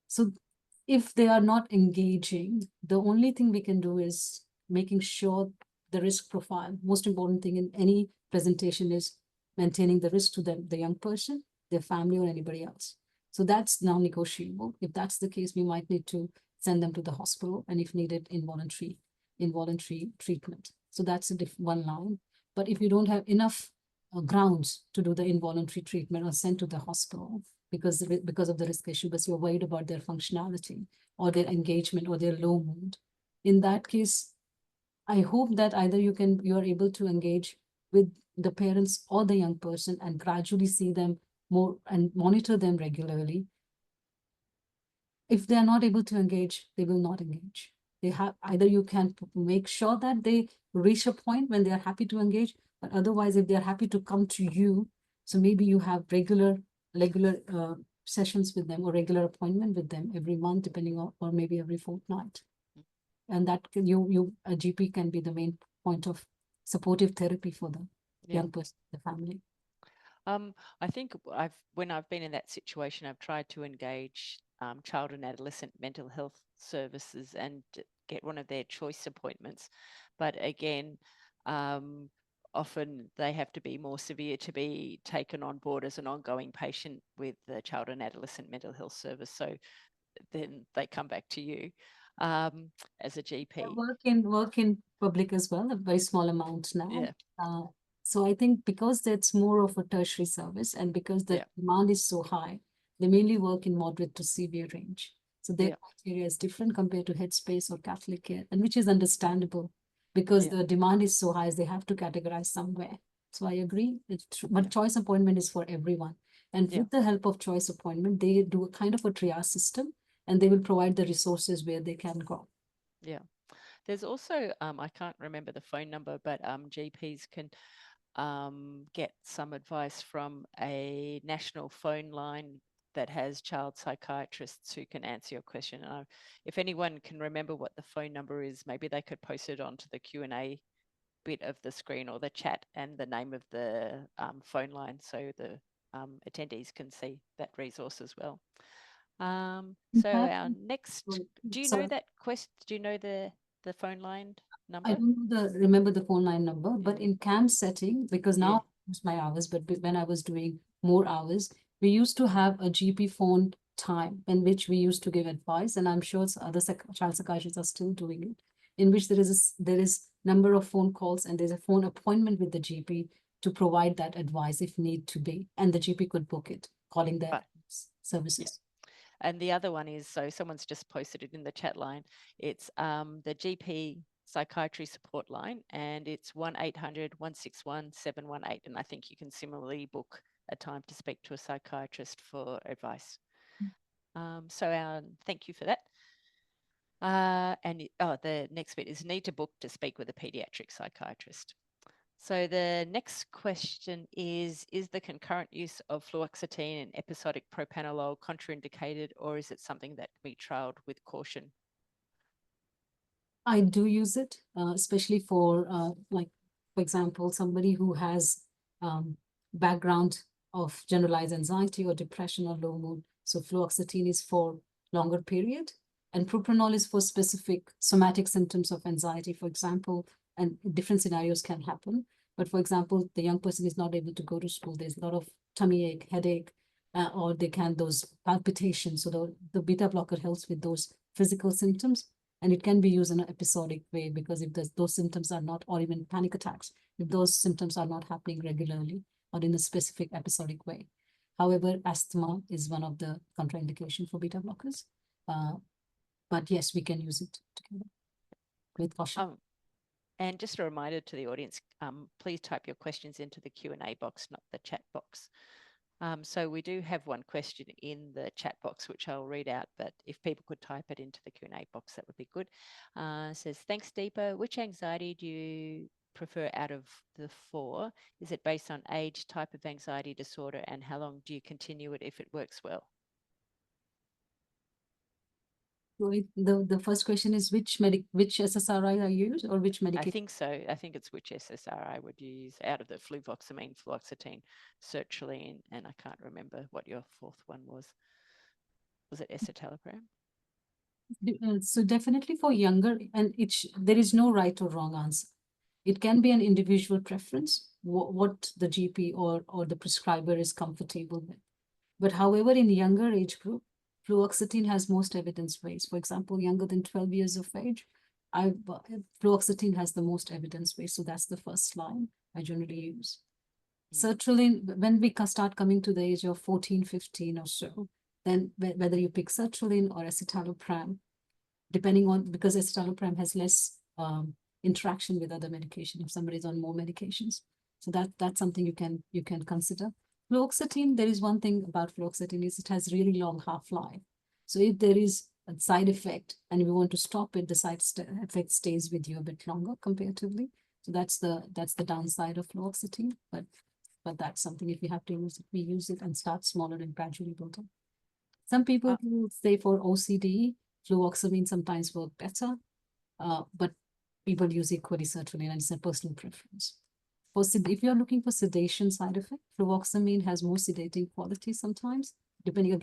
So if they are not engaging, the only thing we can do is making sure the risk profile. Most important thing in any presentation is maintaining the risk to the young person, their family, or anybody else. So that's non-negotiable. If that's the case, we might need to send them to the hospital, and if needed, involuntary treatment. So that's one line. But if you don't have enough grounds to do the involuntary treatment or sent to the hospital because of the risk issue, but you're worried about their functionality or their engagement or their low mood, in that case, I hope that either you are able to engage with the parents or the young person and gradually see them more and monitor them regularly. If they are not able to engage, they will not engage. Either you can make sure that they reach a point when they are happy to engage, but otherwise, if they are happy to come to you, So maybe you have regular sessions with them or regular appointment with them every month, depending on, or maybe every fortnight. And that a GP can be the main point of supportive therapy for the young person, the family. I think when I've been in that situation, I've tried to engage child and adolescent mental health services and get one of their choice appointments. But again, often they have to be more severe to be taken on board as an ongoing patient with the child and adolescent mental health service. So then they come back to you as a GP. Work in public as well, a very small amount now. Yeah. So I think because that's more of a tertiary service and because the demand is so high, they mainly work in moderate to severe range. So their criteria is different compared to Headspace or Catholic Care, and which is understandable because the demand is so high, they have to categorize somewhere. So I agree. But choice appointment is for everyone. And with the help of choice appointment, they do a kind of a triage system and they will provide the resources where they can go. Yeah. There's also, I can't remember the phone number, but GPs can get some advice from a national phone line that has child psychiatrists who can answer your question. If anyone can remember what the phone number is, maybe they could post it onto the Q&A bit of the screen or the chat and the name of the phone line so the attendees can see that resource as well. So our next, do you know that question? Do you know the phone line number? I don't remember the phone line number, but in camp setting, because now I use my hours, but when I was doing more hours, we used to have a GP phone time in which we used to give advice, and I'm sure other child psychiatrists are still doing it, in which there is number of phone calls and there's a phone appointment with the GP to provide that advice if need to be, and the GP could book it, calling their services. And the other one is, so someone's just posted it in the chat line. It's the GP psychiatry support line, and it's 1-800-161-718. And I think you can similarly book a time to speak to a psychiatrist for advice. So thank you for that. The next bit is need to book to speak with a pediatric psychiatrist. So the next question is the concurrent use of fluoxetine and episodic propranolol contraindicated, or is it something that can be trialed with caution? I do use it, especially for for example, somebody who has background of generalized anxiety or depression or low mood. So fluoxetine is for longer period, and propranolol is for specific somatic symptoms of anxiety, for example, and different scenarios can happen. But for example, the young person is not able to go to school. There's a lot of tummy ache, headache, or those palpitations. So the beta blocker helps with those physical symptoms. And it can be used in an episodic way because if those symptoms are not, or even panic attacks, if those symptoms are not happening regularly or in a specific episodic way. However, asthma is one of the contraindications for beta blockers. But yes, we can use it together with caution. And just a reminder to the audience, please type your questions into the Q&A box, not the chat box. So we do have one question in the chat box, which I'll read out, but if people could type it into the Q&A box, that would be good. It says, thanks, Deepa. Which anxiety do you prefer out of the 4? Is it based on age, type of anxiety disorder, and how long do you continue it if it works well? The first question is which SSRI I use or which medication? I think so. I think it's which SSRI I would use out of the fluvoxamine, fluoxetine, sertraline, and I can't remember what your 4th one was. Was it escitalopram? So definitely for younger, and there is no right or wrong answer. It can be an individual preference, what the GP or the prescriber is comfortable with. But however, in younger age group, fluoxetine has most evidence-based. For example, younger than 12 years of age, fluoxetine has the most evidence-based. So that's the first line I generally use. Sertraline, when we start coming to the age of 14, 15 or so, then whether you pick sertraline or escitalopram, depending on, because escitalopram has less interaction with other medication if somebody is on more medications. So that's something you can consider. Fluoxetine, there is one thing about fluoxetine is it has really long half-life. So if there is a side effect and we want to stop it, the side effect stays with you a bit longer comparatively. So that's the downside of fluoxetine. But but that's something if we have to use it, we use it and start smaller and gradually build up. Some people will say for OCD, fluvoxamine sometimes work better, but people use equally sertraline, and it's a personal preference. If you're looking for sedation side effect, fluvoxamine has more sedating quality sometimes, depending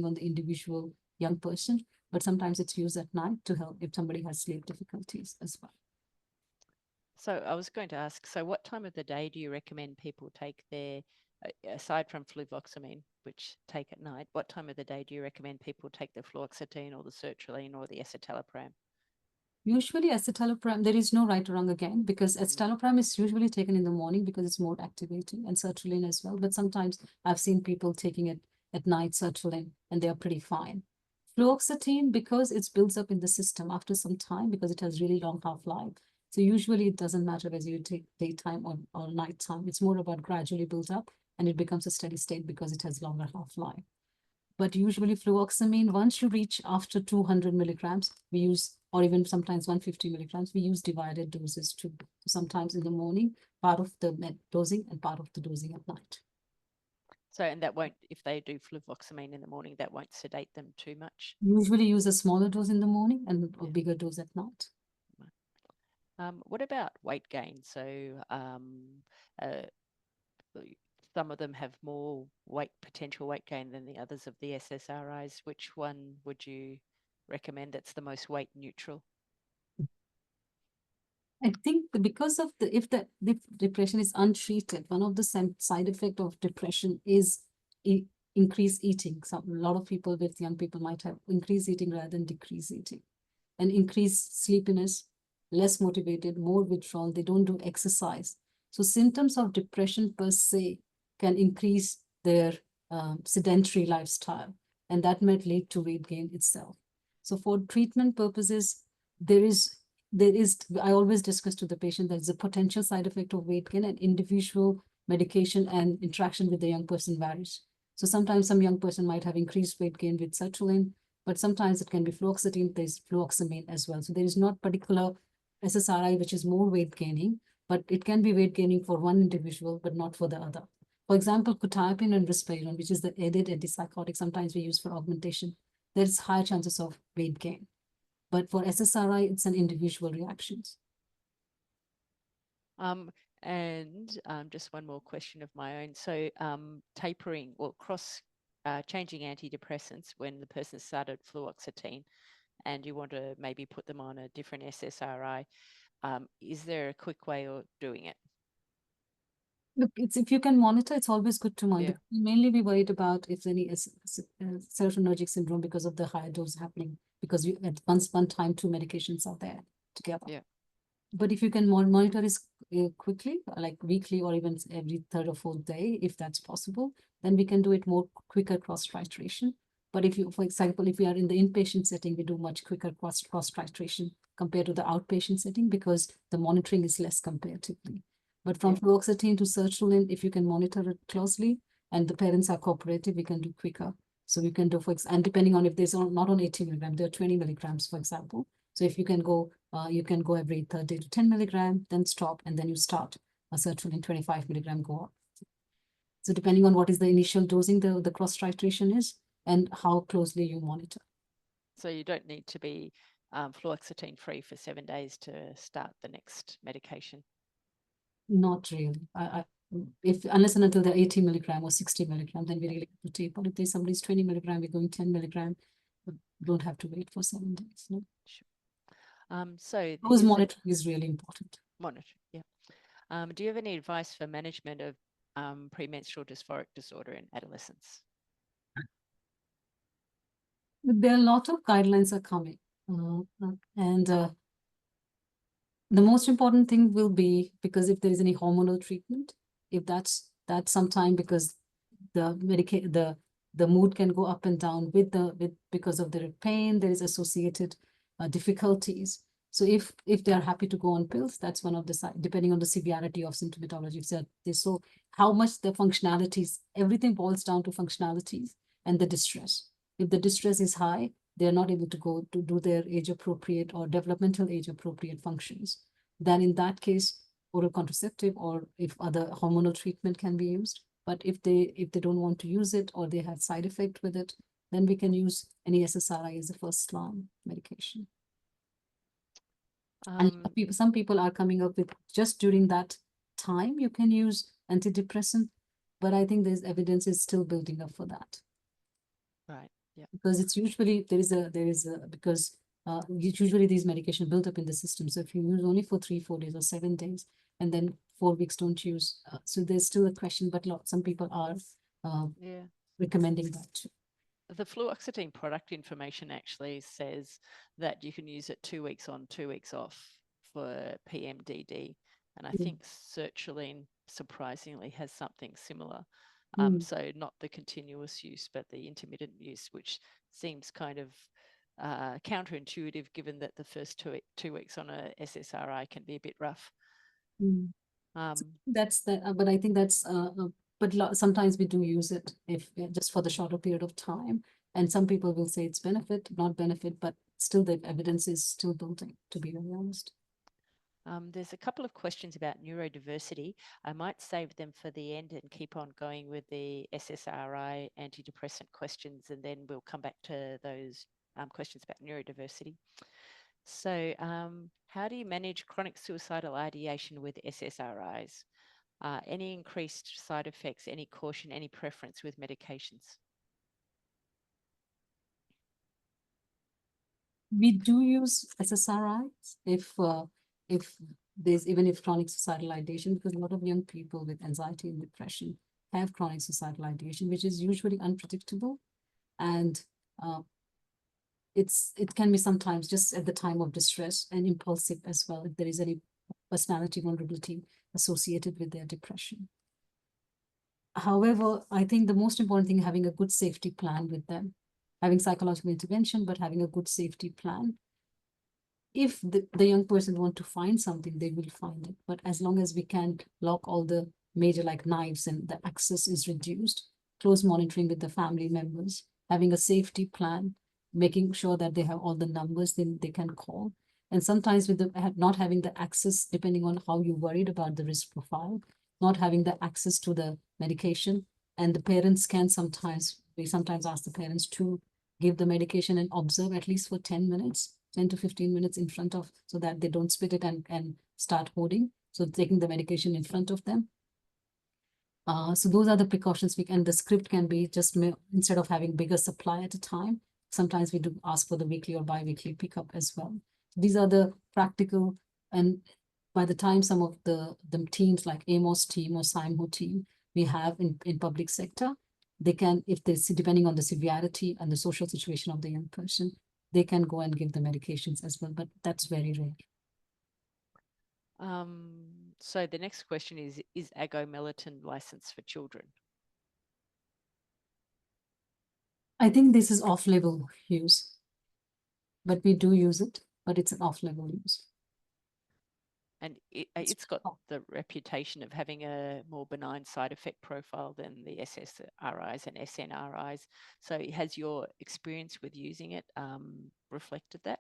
on the individual young person, but sometimes it's used at night to help if somebody has sleep difficulties as well. So I was going to ask, so what time of the day do you recommend people take their, aside from fluvoxamine, which take at night, what time of the day do you recommend people take the fluoxetine or the sertraline or the escitalopram? Usually escitalopram, there is no right or wrong again, because escitalopram is usually taken in the morning because it's more activating, and sertraline as well. But sometimes I've seen people taking it at night, sertraline, and they are pretty fine. Fluoxetine, because it builds up in the system after some time, because it has really long half-life. So usually it doesn't matter whether you take daytime or nighttime. It's more about gradually build up, and it becomes a steady state because it has longer half-life. But usually fluvoxamine, once you reach after 200 milligrams, we use, or even sometimes 150 milligrams, we use divided doses too. Sometimes in the morning, part of the dosing and part of the dosing at night. So, and that won't, if they do fluvoxamine in the morning, that won't sedate them too much? Usually use a smaller dose in the morning and a bigger dose at night. What about weight gain? So some of them have more potential weight gain than the others of the SSRIs. Which one would you recommend that's the most weight neutral? I think because of if depression is untreated, one of the side effects of depression is increased eating. A lot of people with young people might have increased eating rather than decreased eating, and increased sleepiness, less motivated, more withdrawal. They don't do exercise. So symptoms of depression per se can increase their sedentary lifestyle, and that might lead to weight gain itself. So for treatment purposes, I always discuss to the patient that there's a potential side effect of weight gain, and individual medication and interaction with the young person varies. So sometimes some young person might have increased weight gain with sertraline, but sometimes it can be fluoxetine, there's fluoxamine as well. So there is not particular SSRI which is more weight gaining, but it can be weight gaining for one individual, but not for the other. For example, quetiapine and risperidone, which is the added antipsychotic, sometimes we use for augmentation, there's high chances of weight gain. But for SSRI, it's an individual reactions. And just one more question of my own. So tapering or changing antidepressants when the person started fluoxetine and you want to maybe put them on a different SSRI, is there a quick way of doing it? Look, if you can monitor, it's always good to monitor. Yeah. Mainly be worried about if any serotonergic syndrome because of the higher dose happening, because you at one time 2 medications are there together. Yeah. But if you can monitor it quickly, like weekly or even every third or fourth day, if that's possible, then we can do it more quicker cross titration. But if you, for example, if we are in the inpatient setting, we do much quicker cross titration compared to the outpatient setting because the monitoring is less comparatively. But from fluoxetine to sertraline, if you can monitor it closely and the parents are cooperative, we can do quicker. So we can do, and depending on if there's not on 80 milligrams, there are 20 milligrams, for example. So if you can go every third day to 10 milligram, then stop, and then you start a sertraline 25 milligram, go up. So depending on what is the initial dosing, the cross titration is, and how closely you monitor. So you don't need to be fluoxetine free for 7 days to start the next medication? Not really. Unless and until they're 80 milligram or 60 milligram, then we really have to take. But if there's somebody's 20 milligram, we're going 10 milligram, but don't have to wait for 7 days. No? Sure. So Dose monitoring is really important. Monitor, yeah. Do you have any advice for management of premenstrual dysphoric disorder in adolescents? There are a lot of guidelines are coming, and the most important thing will be, because if there is any hormonal treatment, if that's sometime, because the mood can go up and down because of the pain, there is associated difficulties. So if they are happy to go on pills, that's one of the depending on the severity of symptomatology. So how much the functionalities, everything boils down to functionalities and the distress. If the distress is high, they're not able to go to do their age appropriate or developmental age appropriate functions. Then in that case, oral contraceptive or if other hormonal treatment can be used. But if they don't want to use it or they have side effect with it, then we can use any SSRI as a first line medication. And some people are coming up with just during that time you can use antidepressant, but I think there's evidence is still building up for that. Right. Yeah. Because it's usually because usually these medications build up in the system. So if you use only for 3-4 days or 7 days, and then 4 weeks don't use, so there's still a question. But some people are recommending that too. The fluoxetine product information actually says that you can use it 2 weeks on, 2 weeks off for PMDD. And I think sertraline surprisingly has something similar. So not the continuous use, but the intermittent use, which seems kind of counterintuitive given that the first 2 weeks on a SSRI can be a bit rough. That's that, but I think that's but sometimes we do use it if just for the shorter period of time, and some people will say it's benefit, not benefit, but still the evidence is still building, to be very honest. There's a couple of questions about neurodiversity. I might save them for the end and keep on going with the SSRI antidepressant questions, and then we'll come back to those questions about neurodiversity. So how do you manage chronic suicidal ideation with SSRIs? Any increased side effects, any caution, any preference with medications? We do use SSRIs if there's even if chronic suicidal ideation, because a lot of young people with anxiety and depression have chronic suicidal ideation, which is usually unpredictable, and it can be sometimes just at the time of distress and impulsive as well, if there is any personality vulnerability associated with their depression. However, I think the most important thing, having a good safety plan with them, having psychological intervention, but having a good safety plan. If the young person want to find something, they will find it. But as long as we can lock all the major like knives and the access is reduced, close monitoring with the family members, having a safety plan, making sure that they have all the numbers then they can call. And sometimes with the not having the access, depending on how you're worried about the risk profile, not having the access to the medication, and the parents can we sometimes ask the parents to give the medication and observe at least for 10 minutes, 10 to 15 minutes in front of, so that they don't spit it and start hoarding. So taking the medication in front of them. So those are the precautions and the script can be just instead of having bigger supply at a time, sometimes we do ask for the weekly or bi-weekly pickup as well. These are the practical, and by the time some of the teams like AMOS team or SIMHO team we have in public sector, they can, if they see, depending on the severity and the social situation of the young person, they can go and give the medications as well, but that's very rare. So the next question is agomelatine licensed for children? I think this is off-label use, but we do use it, but it's an off-label use. And it's got the reputation of having a more benign side effect profile than the SSRIs and SNRIs. So has your experience with using it reflected that?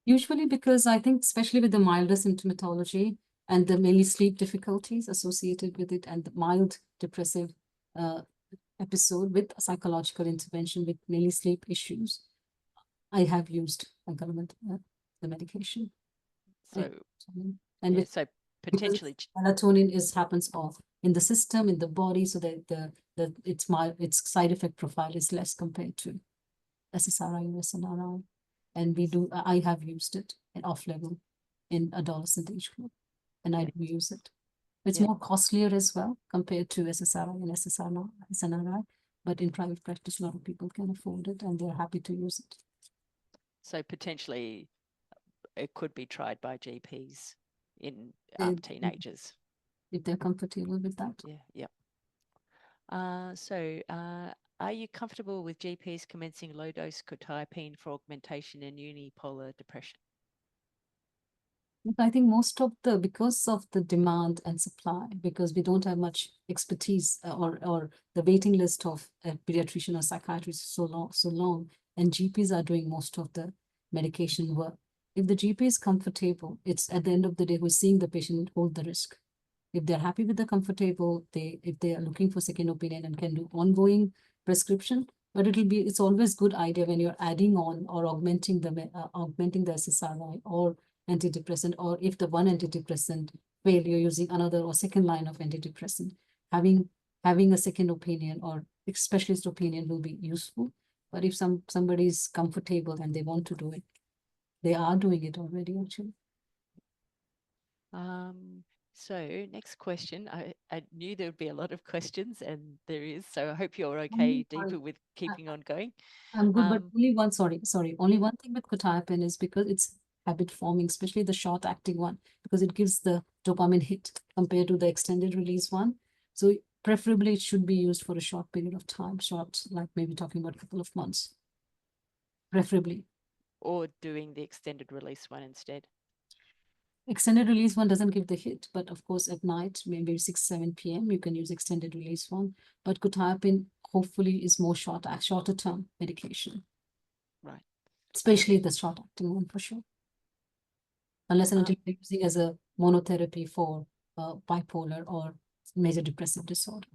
Usually because I think especially with the milder symptomatology and the mainly sleep difficulties associated with it and the mild depressive episode with psychological intervention with mainly sleep issues, I have used the medication. So, so potentially melatonin happens off in the system, in the body, so that its side effect profile is less compared to SSRI or SNRI. And I have used it in off-level in adolescent age group, and I do use it. It's more costlier as well compared to SSRI and SNRI, but in private practice, a lot of people can afford it and they're happy to use it. So potentially it could be tried by GPs in teenagers. If they're comfortable with that. Yeah. Are you comfortable with GPs commencing low-dose quetiapine for augmentation in unipolar depression? I think because of the demand and supply, because we don't have much expertise or the waiting list of a pediatrician or psychiatrist is so long, and GPs are doing most of the medication work. If the GP is comfortable, it's at the end of the day who's seeing the patient hold the risk. If they're happy with the comfortable, if they are looking for second opinion and can do ongoing prescription, but it's always good idea when you're adding on or augmenting the SSRI or antidepressant, or if the one antidepressant fail, you're using another or second line of antidepressant, having a second opinion or specialist opinion will be useful. But if somebody is comfortable and they want to do it, they are doing it already, actually. So next question. I knew there would be a lot of questions, and there is. So I hope you're okay, Deepa, with keeping on going. I'm good, but only one, sorry. Only one thing with quetiapine is because it's habit forming, especially the short acting one, because it gives the dopamine hit compared to the extended release one. So preferably it should be used for a short period of time, like maybe talking about a couple of months, preferably. Or doing the extended release one instead. Extended release one doesn't give the hit, but of course at night, maybe 6, 7 p.m., you can use extended release one. But quetiapine hopefully is more shorter term medication. Right. Especially the short acting one for sure. Unless and until you're using as a monotherapy for bipolar or major depressive disorder.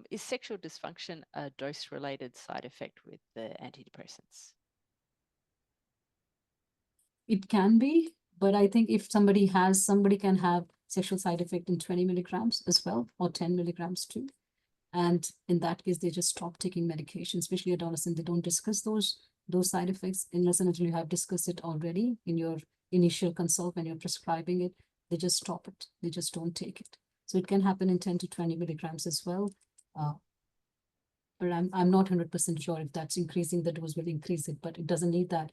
Is sexual dysfunction a dose-related side effect with the antidepressants? It can be, but I think if somebody can have sexual side effect in 20 milligrams as well, or 10 milligrams too. And in that case, they just stop taking medication, especially adolescents. They don't discuss those side effects unless and until you have discussed it already in your initial consult when you're prescribing it. They just stop it. They just don't take it. So it can happen in 10 to 20 milligrams as well. But I'm not 100% sure if that's increasing the dose will increase it, but it doesn't need that.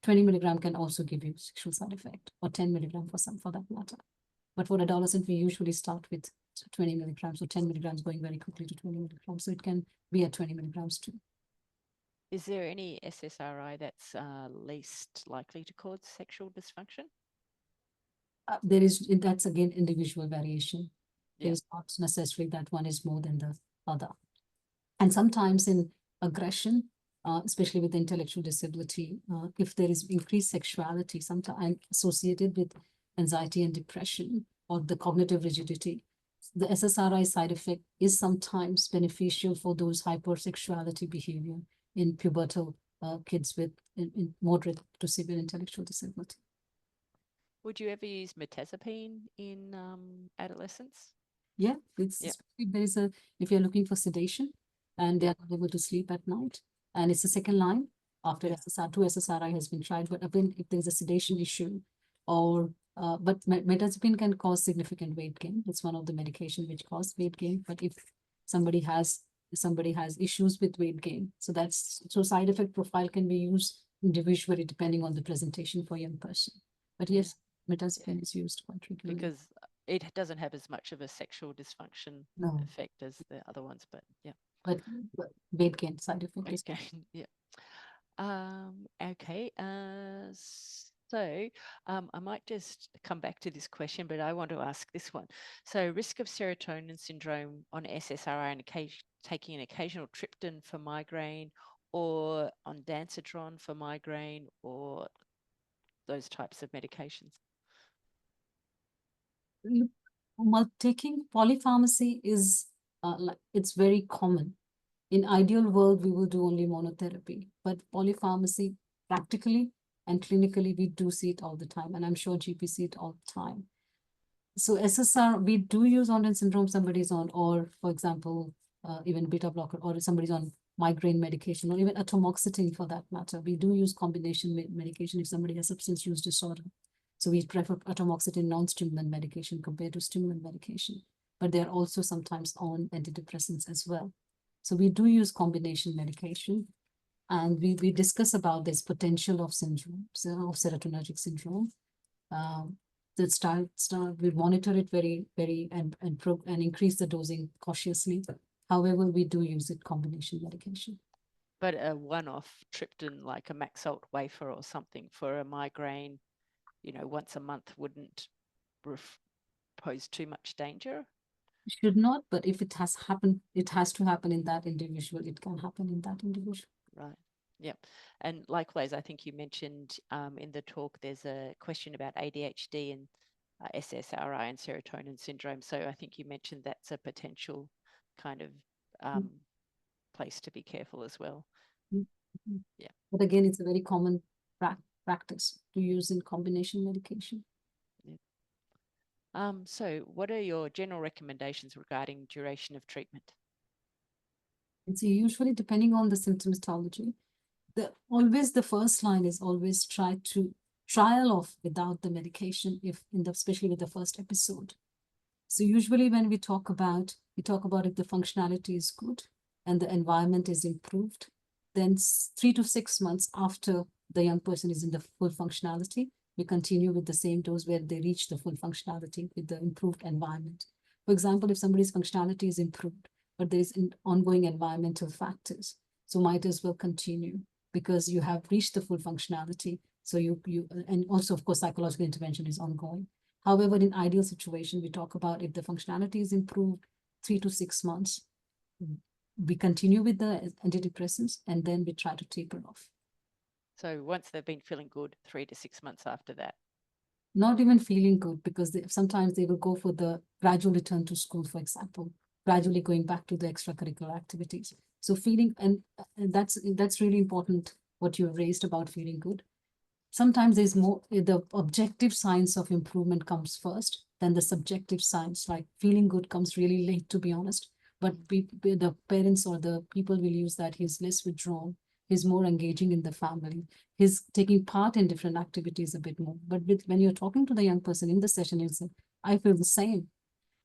20 milligram can also give you sexual side effect, or 10 milligram for that matter. But for adolescent, we usually start with 20 milligrams or 10 milligrams going very quickly to 20 milligrams. So it can be at 20 milligrams too. Is there any SSRI that's least likely to cause sexual dysfunction? That's again individual variation. Yeah. There's not necessarily that one is more than the other. And sometimes in aggression, especially with intellectual disability, if there is increased sexuality, sometimes associated with anxiety and depression or the cognitive rigidity, the SSRI side effect is sometimes beneficial for those hypersexuality behavior in pubertal kids with in moderate to severe intellectual disability. Would you ever use mirtazapine in adolescents? Yeah, if you're looking for sedation and they are not able to sleep at night, and it's a second line after two SSRI has been tried, but again, if there's a sedation issue or but mirtazapine can cause significant weight gain. It's one of the medications which cause weight gain. But if somebody has issues with weight gain, so side effect profile can be used individually depending on the presentation for a young person. But yes, mirtazapine is used quite regularly. Because it doesn't have as much of a sexual dysfunction effect as the other ones, but yeah. But weight gain side effect. Weight gain, yeah. Okay. So I might just come back to this question, but I want to ask this one. So risk of serotonin syndrome on SSRI and taking an occasional triptan for migraine, or on dansetron for migraine, or those types of medications? Taking polypharmacy is it's very common. In ideal world, we will do only monotherapy, but polypharmacy practically and clinically, we do see it all the time. And I'm sure GP see it all the time. So SSR, we do use Onden syndrome, somebody's on, or for example, even beta blocker, or somebody's on migraine medication, or even atomoxetine for that matter. We do use combination medication if somebody has substance use disorder. So we prefer atomoxetine non-stimulant medication compared to stimulant medication. But they're also sometimes on antidepressants as well. So we do use combination medication. And we discuss about this potential of syndrome, of serotonergic syndrome. We monitor it very, and increase the dosing cautiously. However, we do use it combination medication. But a one-off triptan, like a Maxalt wafer or something for a migraine, once a month wouldn't pose too much danger? Should not, but if it has happened, it has to happen in that individual. It can happen in that individual. Right. Yep. And likewise, I think you mentioned in the talk, there's a question about ADHD and SSRI and serotonin syndrome. So I think you mentioned that's a potential kind of Mm, place to be careful as well. mm, mm. Yeah. But again, it's a very common practice to use in combination medication. Yeah. So what are your general recommendations regarding duration of treatment? And so usually depending on the symptomatology, always the first line is always try to trial off without the medication if especially with the first episode. So usually when we talk about if the functionality is good and the environment is improved, then 3 to 6 months after the young person is in the full functionality, we continue with the same dose where they reach the full functionality with the improved environment. For example, if somebody's functionality is improved, but there is ongoing environmental factors, so might as well continue because you have reached the full functionality. So and also of course psychological intervention is ongoing. However, in ideal situation, we talk about if the functionality is improved 3 to 6 months, we continue with the antidepressants and then we try to taper off. So once they've been feeling good, 3 to 6 months after that. Not even feeling good because sometimes they will go for the gradual return to school, for example, gradually going back to the extracurricular activities. So feeling, and that's really important what you raised about feeling good. Sometimes there's more, the objective signs of improvement comes first, then the subjective signs, like feeling good comes really late, to be honest. But the parents or the people will use that he's less withdrawn, he's more engaging in the family, he's taking part in different activities a bit more. But when you're talking to the young person in the session, you'll say, I feel the same.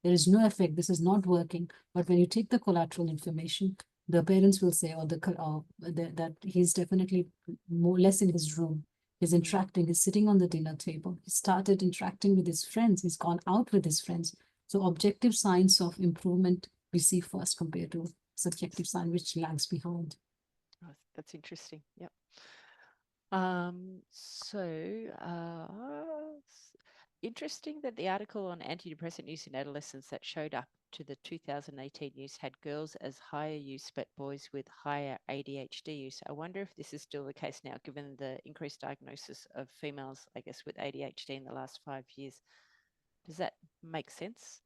There is no effect. This is not working. But when you take the collateral information, the parents will say, that he's definitely less in his room. He's interacting. He's sitting on the dinner table. He started interacting with his friends. He's gone out with his friends. So objective signs of improvement we see first compared to subjective sign, which lags behind. Oh, that's interesting. Yep. So interesting that the article on antidepressant use in adolescence that showed up to the 2018 use had girls as higher use, but boys with higher ADHD use. I wonder if this is still the case now, given the increased diagnosis of females, I guess, with ADHD in the last 5 years. Does that make sense?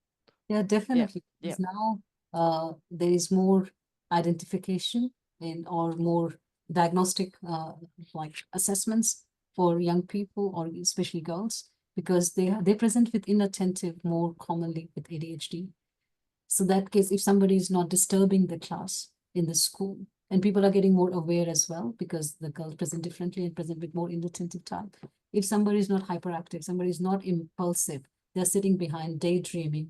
Yeah, Yeah. definitely. Yeah. Because now there is more identification or more diagnostic like assessments for young people or especially girls because they present with inattentive more commonly with ADHD. So that case, if somebody is not disturbing the class in the school, and people are getting more aware as well because the girls present differently and present with more inattentive type. If somebody is not hyperactive, somebody is not impulsive, they're sitting behind, daydreaming,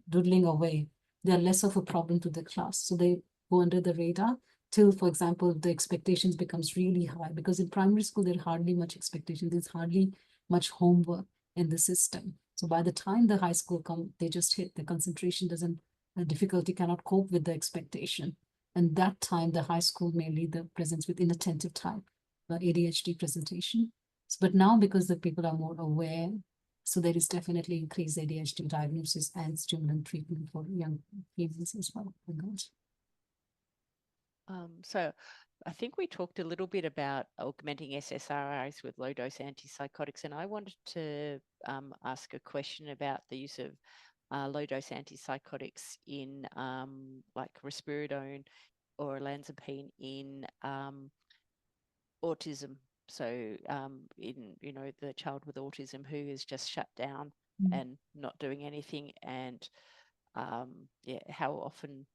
doodling away, they're less of a problem to the class. So they go under the radar till, for example, the expectations becomes really high because in primary school, there's hardly much expectation. There's hardly much homework in the system. So by the time the high school come, they just hit the concentration doesn't the difficulty cannot cope with the expectation. And that time, the high school may lead the presence with inattentive type, ADHD presentation. So, but now, because the people are more aware, so there is definitely increased ADHD diagnosis and stimulant treatment for young females as well. So I think we talked a little bit about augmenting SSRIs with low dose antipsychotics, and I wanted to ask a question about the use of low dose antipsychotics in like risperidone or olanzapine in autism. So in the child with autism who is just shut down and not doing anything, and yeah, how often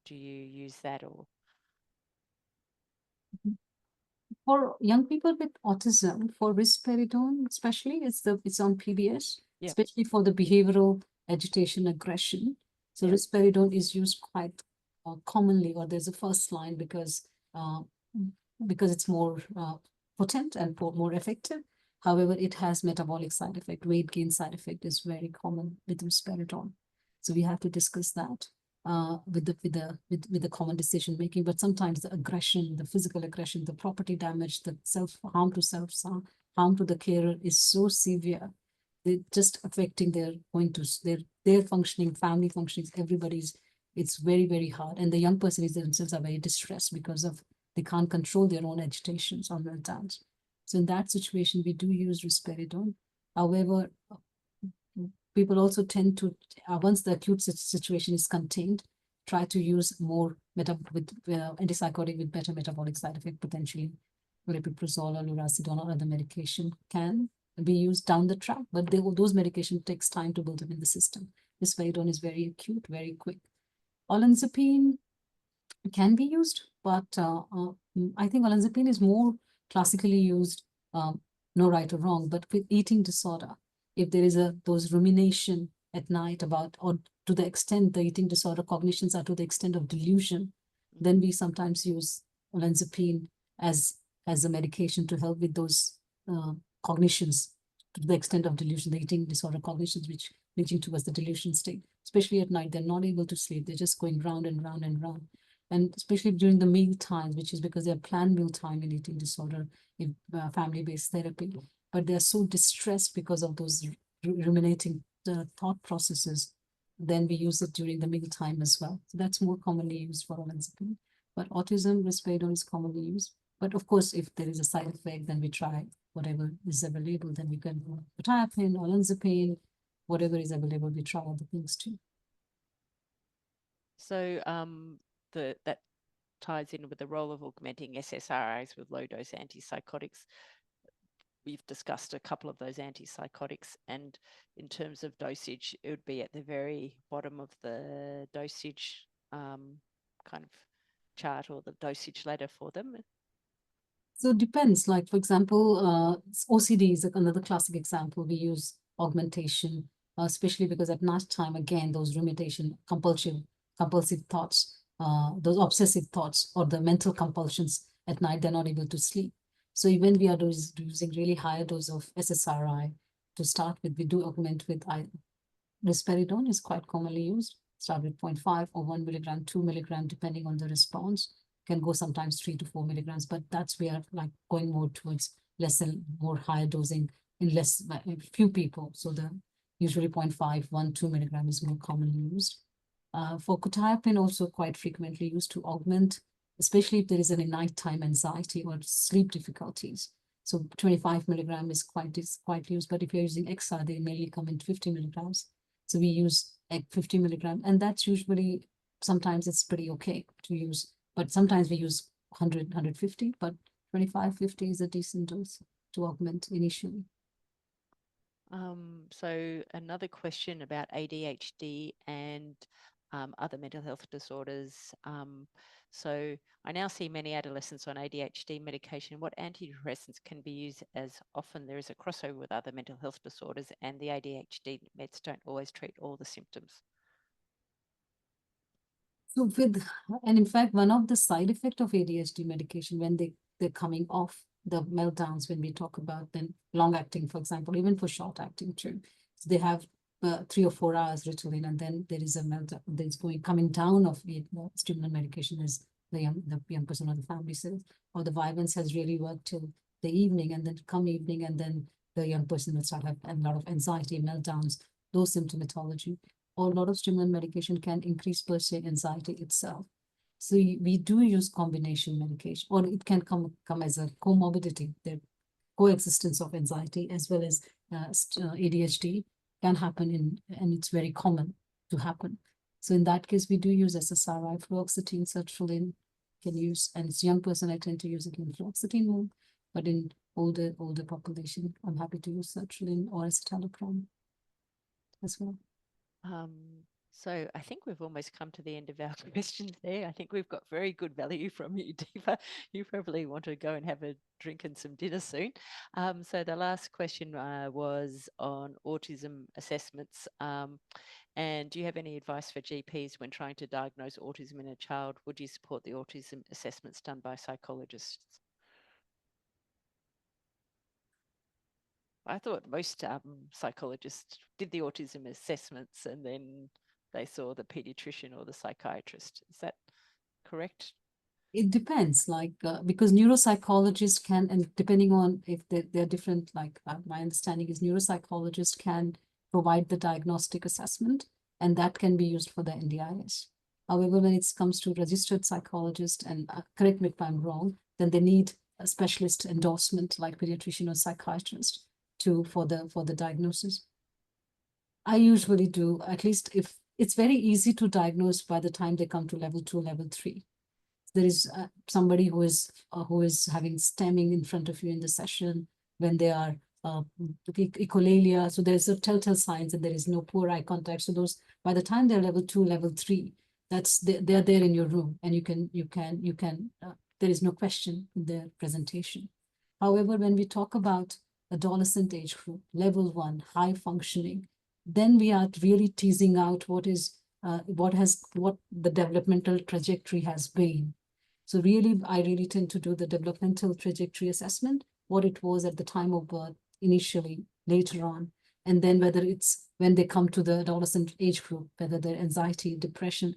do you use that or? For young people with autism, for risperidone, especially, it's on PBS, Yeah. especially for the behavioral agitation, aggression. So Yeah. risperidone is used quite commonly, or there's a first line because it's more potent and more effective. However, it has metabolic side effect, weight gain side effect is very common with risperidone. So we have to discuss that with the common decision making. But sometimes the aggression, the physical aggression, the property damage, the harm to the carer is so severe. They're just affecting their their functioning, family functionings, everybody's. It's very, very hard. And the young person is themselves are very distressed because of they can't control their own agitations or meltdowns. So in that situation, we do use risperidone. However, people also tend to, once the acute situation is contained, try to use more antipsychotic with better metabolic side effect, potentially aripiprazole or lurasidone or other medication can be used down the track, but those medication takes time to build up in the system. Risperidone is very acute, very quick. Olanzapine can be used, but I think olanzapine is more classically used, no right or wrong, but with eating disorder, if there is those rumination at night about, or to the extent the eating disorder cognitions are to the extent of delusion, then we sometimes use olanzapine as a medication to help with those cognitions to the extent of delusion, the eating disorder cognitions, which leading towards the delusion state. Especially at night, they're not able to sleep. They're just going round and round and round. And especially during the meal times, which is because they're planned meal time in eating disorder, in family-based therapy. But they're so distressed because of those ruminating thought processes, then we use it during the meal time as well. So that's more commonly used for olanzapine. But autism, risperidone is commonly used. But of course, if there is a side effect, then we try whatever is available. Then we can do quetiapine, olanzapine, whatever is available, we try other things too. So that ties in with the role of augmenting SSRIs with low-dose antipsychotics. We've discussed a couple of those antipsychotics, and in terms of dosage, it would be at the very bottom of the dosage kind of chart or the dosage ladder for them. So it depends. Like, for example, OCD is another classic example. We use augmentation, especially because at night time, again, those rumination, compulsive thoughts, those obsessive thoughts or the mental compulsions at night, they're not able to sleep. So even we are using really higher dose of SSRI to start with, we do augment with risperidone is quite commonly used. Start with 0.5 or 1 milligram, 2 milligram, depending on the response. Can go sometimes 3 to 4 milligrams, but that's where like going more towards more higher dosing in few people. So the usually 0.5, 1, 2 milligram is more commonly used. For quetiapine, also quite frequently used to augment, especially if there is any nighttime anxiety or sleep difficulties. So 25 milligram is quite used, but if you're using XR, they mainly come in 50 milligrams. So we use 50 milligram, and that's usually, sometimes it's pretty okay to use, but sometimes we use 100, 150, but 25, 50 is a decent dose to augment initially. So another question about ADHD and other mental health disorders. So I now see many adolescents on ADHD medication. What antidepressants can be used, as often there is a crossover with other mental health disorders, and the ADHD meds don't always treat all the symptoms? So and in fact, one of the side effects of ADHD medication, when they're coming off the meltdowns, when we talk about then long acting, for example, even for short acting too, so they have 3 or 4 hours Ritalin, and then there is a meltdown. There's coming down of stimulant medication, as the young person or the family says, or the Vyvanse has really worked till the evening, and then come evening, and then the young person will start having a lot of anxiety, meltdowns, those symptomatology. Or a lot of stimulant medication can increase per se anxiety itself. So we do use combination medication, or it can come as a comorbidity, the coexistence of anxiety as well as ADHD can happen and it's very common to happen. So in that case, we do use SSRI, fluoxetine, sertraline can use, and it's young person, I tend to use again fluoxetine more, but in older population, I'm happy to use sertraline or escitalopram as well. So I think we've almost come to the end of our questions there. I think we've got very good value from you, Deepa. You probably want to go and have a drink and some dinner soon. So the last question was on autism assessments. And do you have any advice for GPs when trying to diagnose autism in a child? Would you support the autism assessments done by psychologists? I thought most psychologists did the autism assessments and then they saw the pediatrician or the psychiatrist. Is that correct? It depends, like, because neuropsychologists can, and depending on if they're different, like my understanding is neuropsychologists can provide the diagnostic assessment, and that can be used for the NDIS. However, when it comes to registered psychologist, and correct me if I'm wrong, then they need a specialist endorsement like pediatrician or psychiatrist for the diagnosis. I usually do, at least if it's very easy to diagnose by the time they come to level 2, level 3. There is somebody who is having stemming in front of you in the session when they are echolalia. So there's a telltale signs and there is no poor eye contact. So those, by the time they're level 2, level 3, they're there in your room, and you can there is no question in their presentation. However, when we talk about adolescent age group, level 1, high functioning, then we are really teasing out what the developmental trajectory has been. So really, I really tend to do the developmental trajectory assessment, what it was at the time of birth, initially, later on, and then whether it's when they come to the adolescent age group, whether their anxiety, depression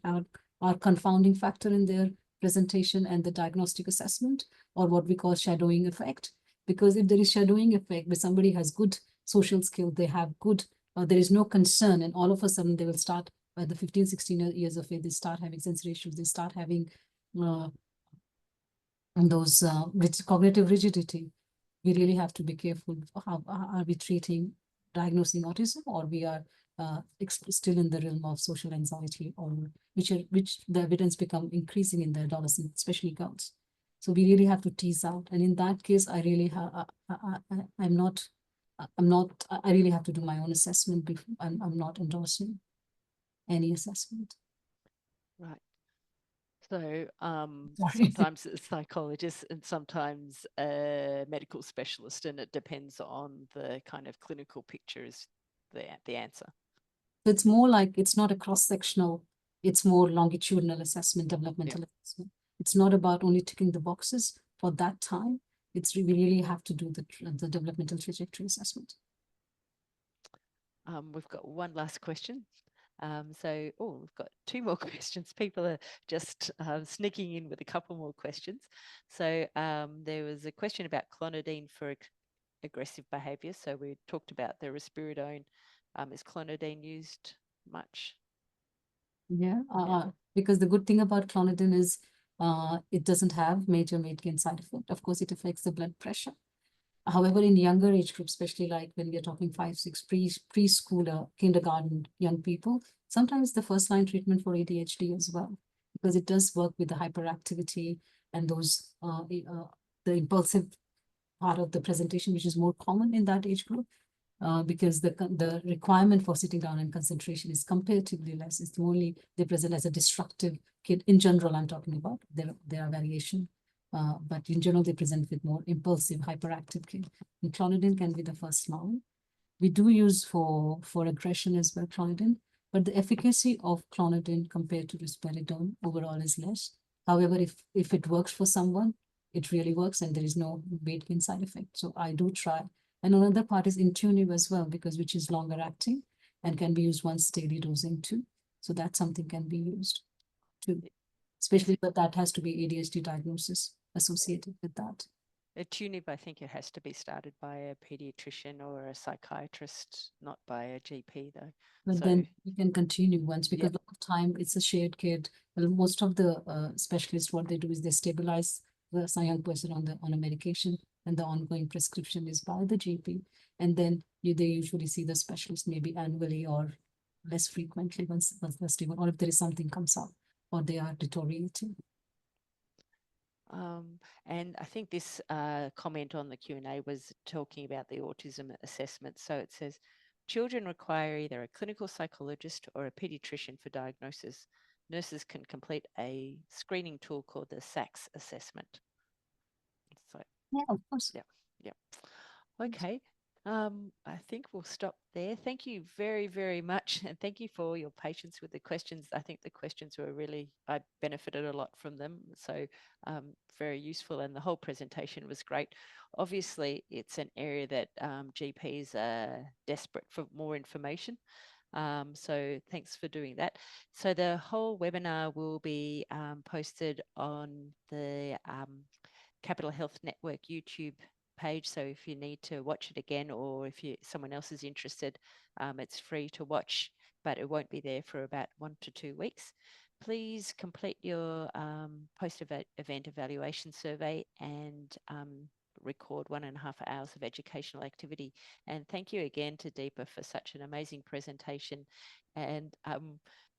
are confounding factor in their presentation and the diagnostic assessment, or what we call shadowing effect. Because if there is shadowing effect, where somebody has good social skill, they have good, there is no concern, and all of a sudden they will start, by the 15, 16 years of age, they start having sensory issues, they start having those cognitive rigidity. We really have to be careful. How are we treating, diagnosing autism, or we are still in the realm of social anxiety, or which the evidence become increasing in the adolescents, especially girls. So we really have to tease out. And in that case, I really I'm not. I really have to do my own assessment before. I'm not endorsing any assessment. Right. So Sorry. sometimes a psychologist and sometimes a medical specialist, and it depends on the kind of clinical picture is the answer. It's more like, it's not a cross-sectional, it's more longitudinal assessment, developmental assessment. It's not about only ticking the boxes for that time. We really have to do the developmental trajectory assessment. We've got one last question. We've got two more questions. People are just sneaking in with a couple more questions. So there was a question about clonidine for aggressive behavior. So we talked about the risperidone. Is clonidine used much? Yeah, because the good thing about clonidine is it doesn't have major weight gain side effect. Of course, it affects the blood pressure. However, in younger age groups, especially like when we are talking 5, 6, preschooler, kindergarten, young people, sometimes the first line treatment for ADHD as well, because it does work with the hyperactivity and those the impulsive part of the presentation, which is more common in that age group. Because the requirement for sitting down and concentration is comparatively less. It's only they present as a destructive kid. In general, I'm talking about. There are variation. But in general, they present with more impulsive, hyperactive kid. And clonidine can be the first line. We do use for aggression as well, clonidine, but the efficacy of clonidine compared to risperidone overall is less. However, if it works for someone, it really works, and there is no weight gain side effect. So I do try. And another part is Intuniv as well, because which is longer acting and can be used once daily dosing too. So that something can be used too, especially, but that has to be ADHD diagnosis associated with that. A TUNIP, I think it has to be started by a pediatrician or a psychiatrist, not by a GP though. But then you can continue once, because a lot of time it's a shared kid. Well, most of the specialists, what they do is they stabilize the young person on a medication, and the ongoing prescription is by the GP. And then they usually see the specialist maybe annually or less frequently once they're stable, or if there is something comes up or they are deteriorating. And I think this comment on the Q&A was talking about the autism assessment. So it says, children require either a clinical psychologist or a pediatrician for diagnosis. Nurses can complete a screening tool called the SACS assessment. So, yeah, of course. Yeah. Okay. I think we'll stop there. Thank you very, very much. And thank you for your patience with the questions. I think the questions were really, I benefited a lot from them. So very useful. And the whole presentation was great. Obviously, it's an area that GPs are desperate for more information. So thanks for doing that. So the whole webinar will be posted on the Capital Health Network YouTube page. So if you need to watch it again, or if someone else is interested, it's free to watch, but it won't be there for about 1 to 2 weeks. please complete your post-event evaluation survey and record 1.5 hours of educational activity. And thank you again to Deepa for such an amazing presentation. And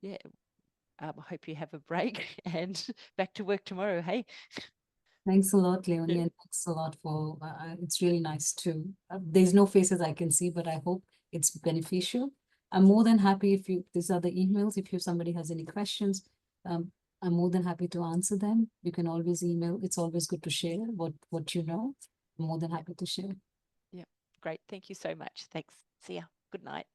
yeah, I hope you have a break and back to work tomorrow. Hey. Thanks a lot, Leonie, and thanks a lot for, it's really nice too. There's no faces I can see, but I hope it's beneficial. I'm more than happy if these are the emails, if somebody has any questions, I'm more than happy to answer them. You can always email. It's always good to share what you know. I'm more than happy to share. Yeah, great. Thank you so much. Thanks. See ya. Good night.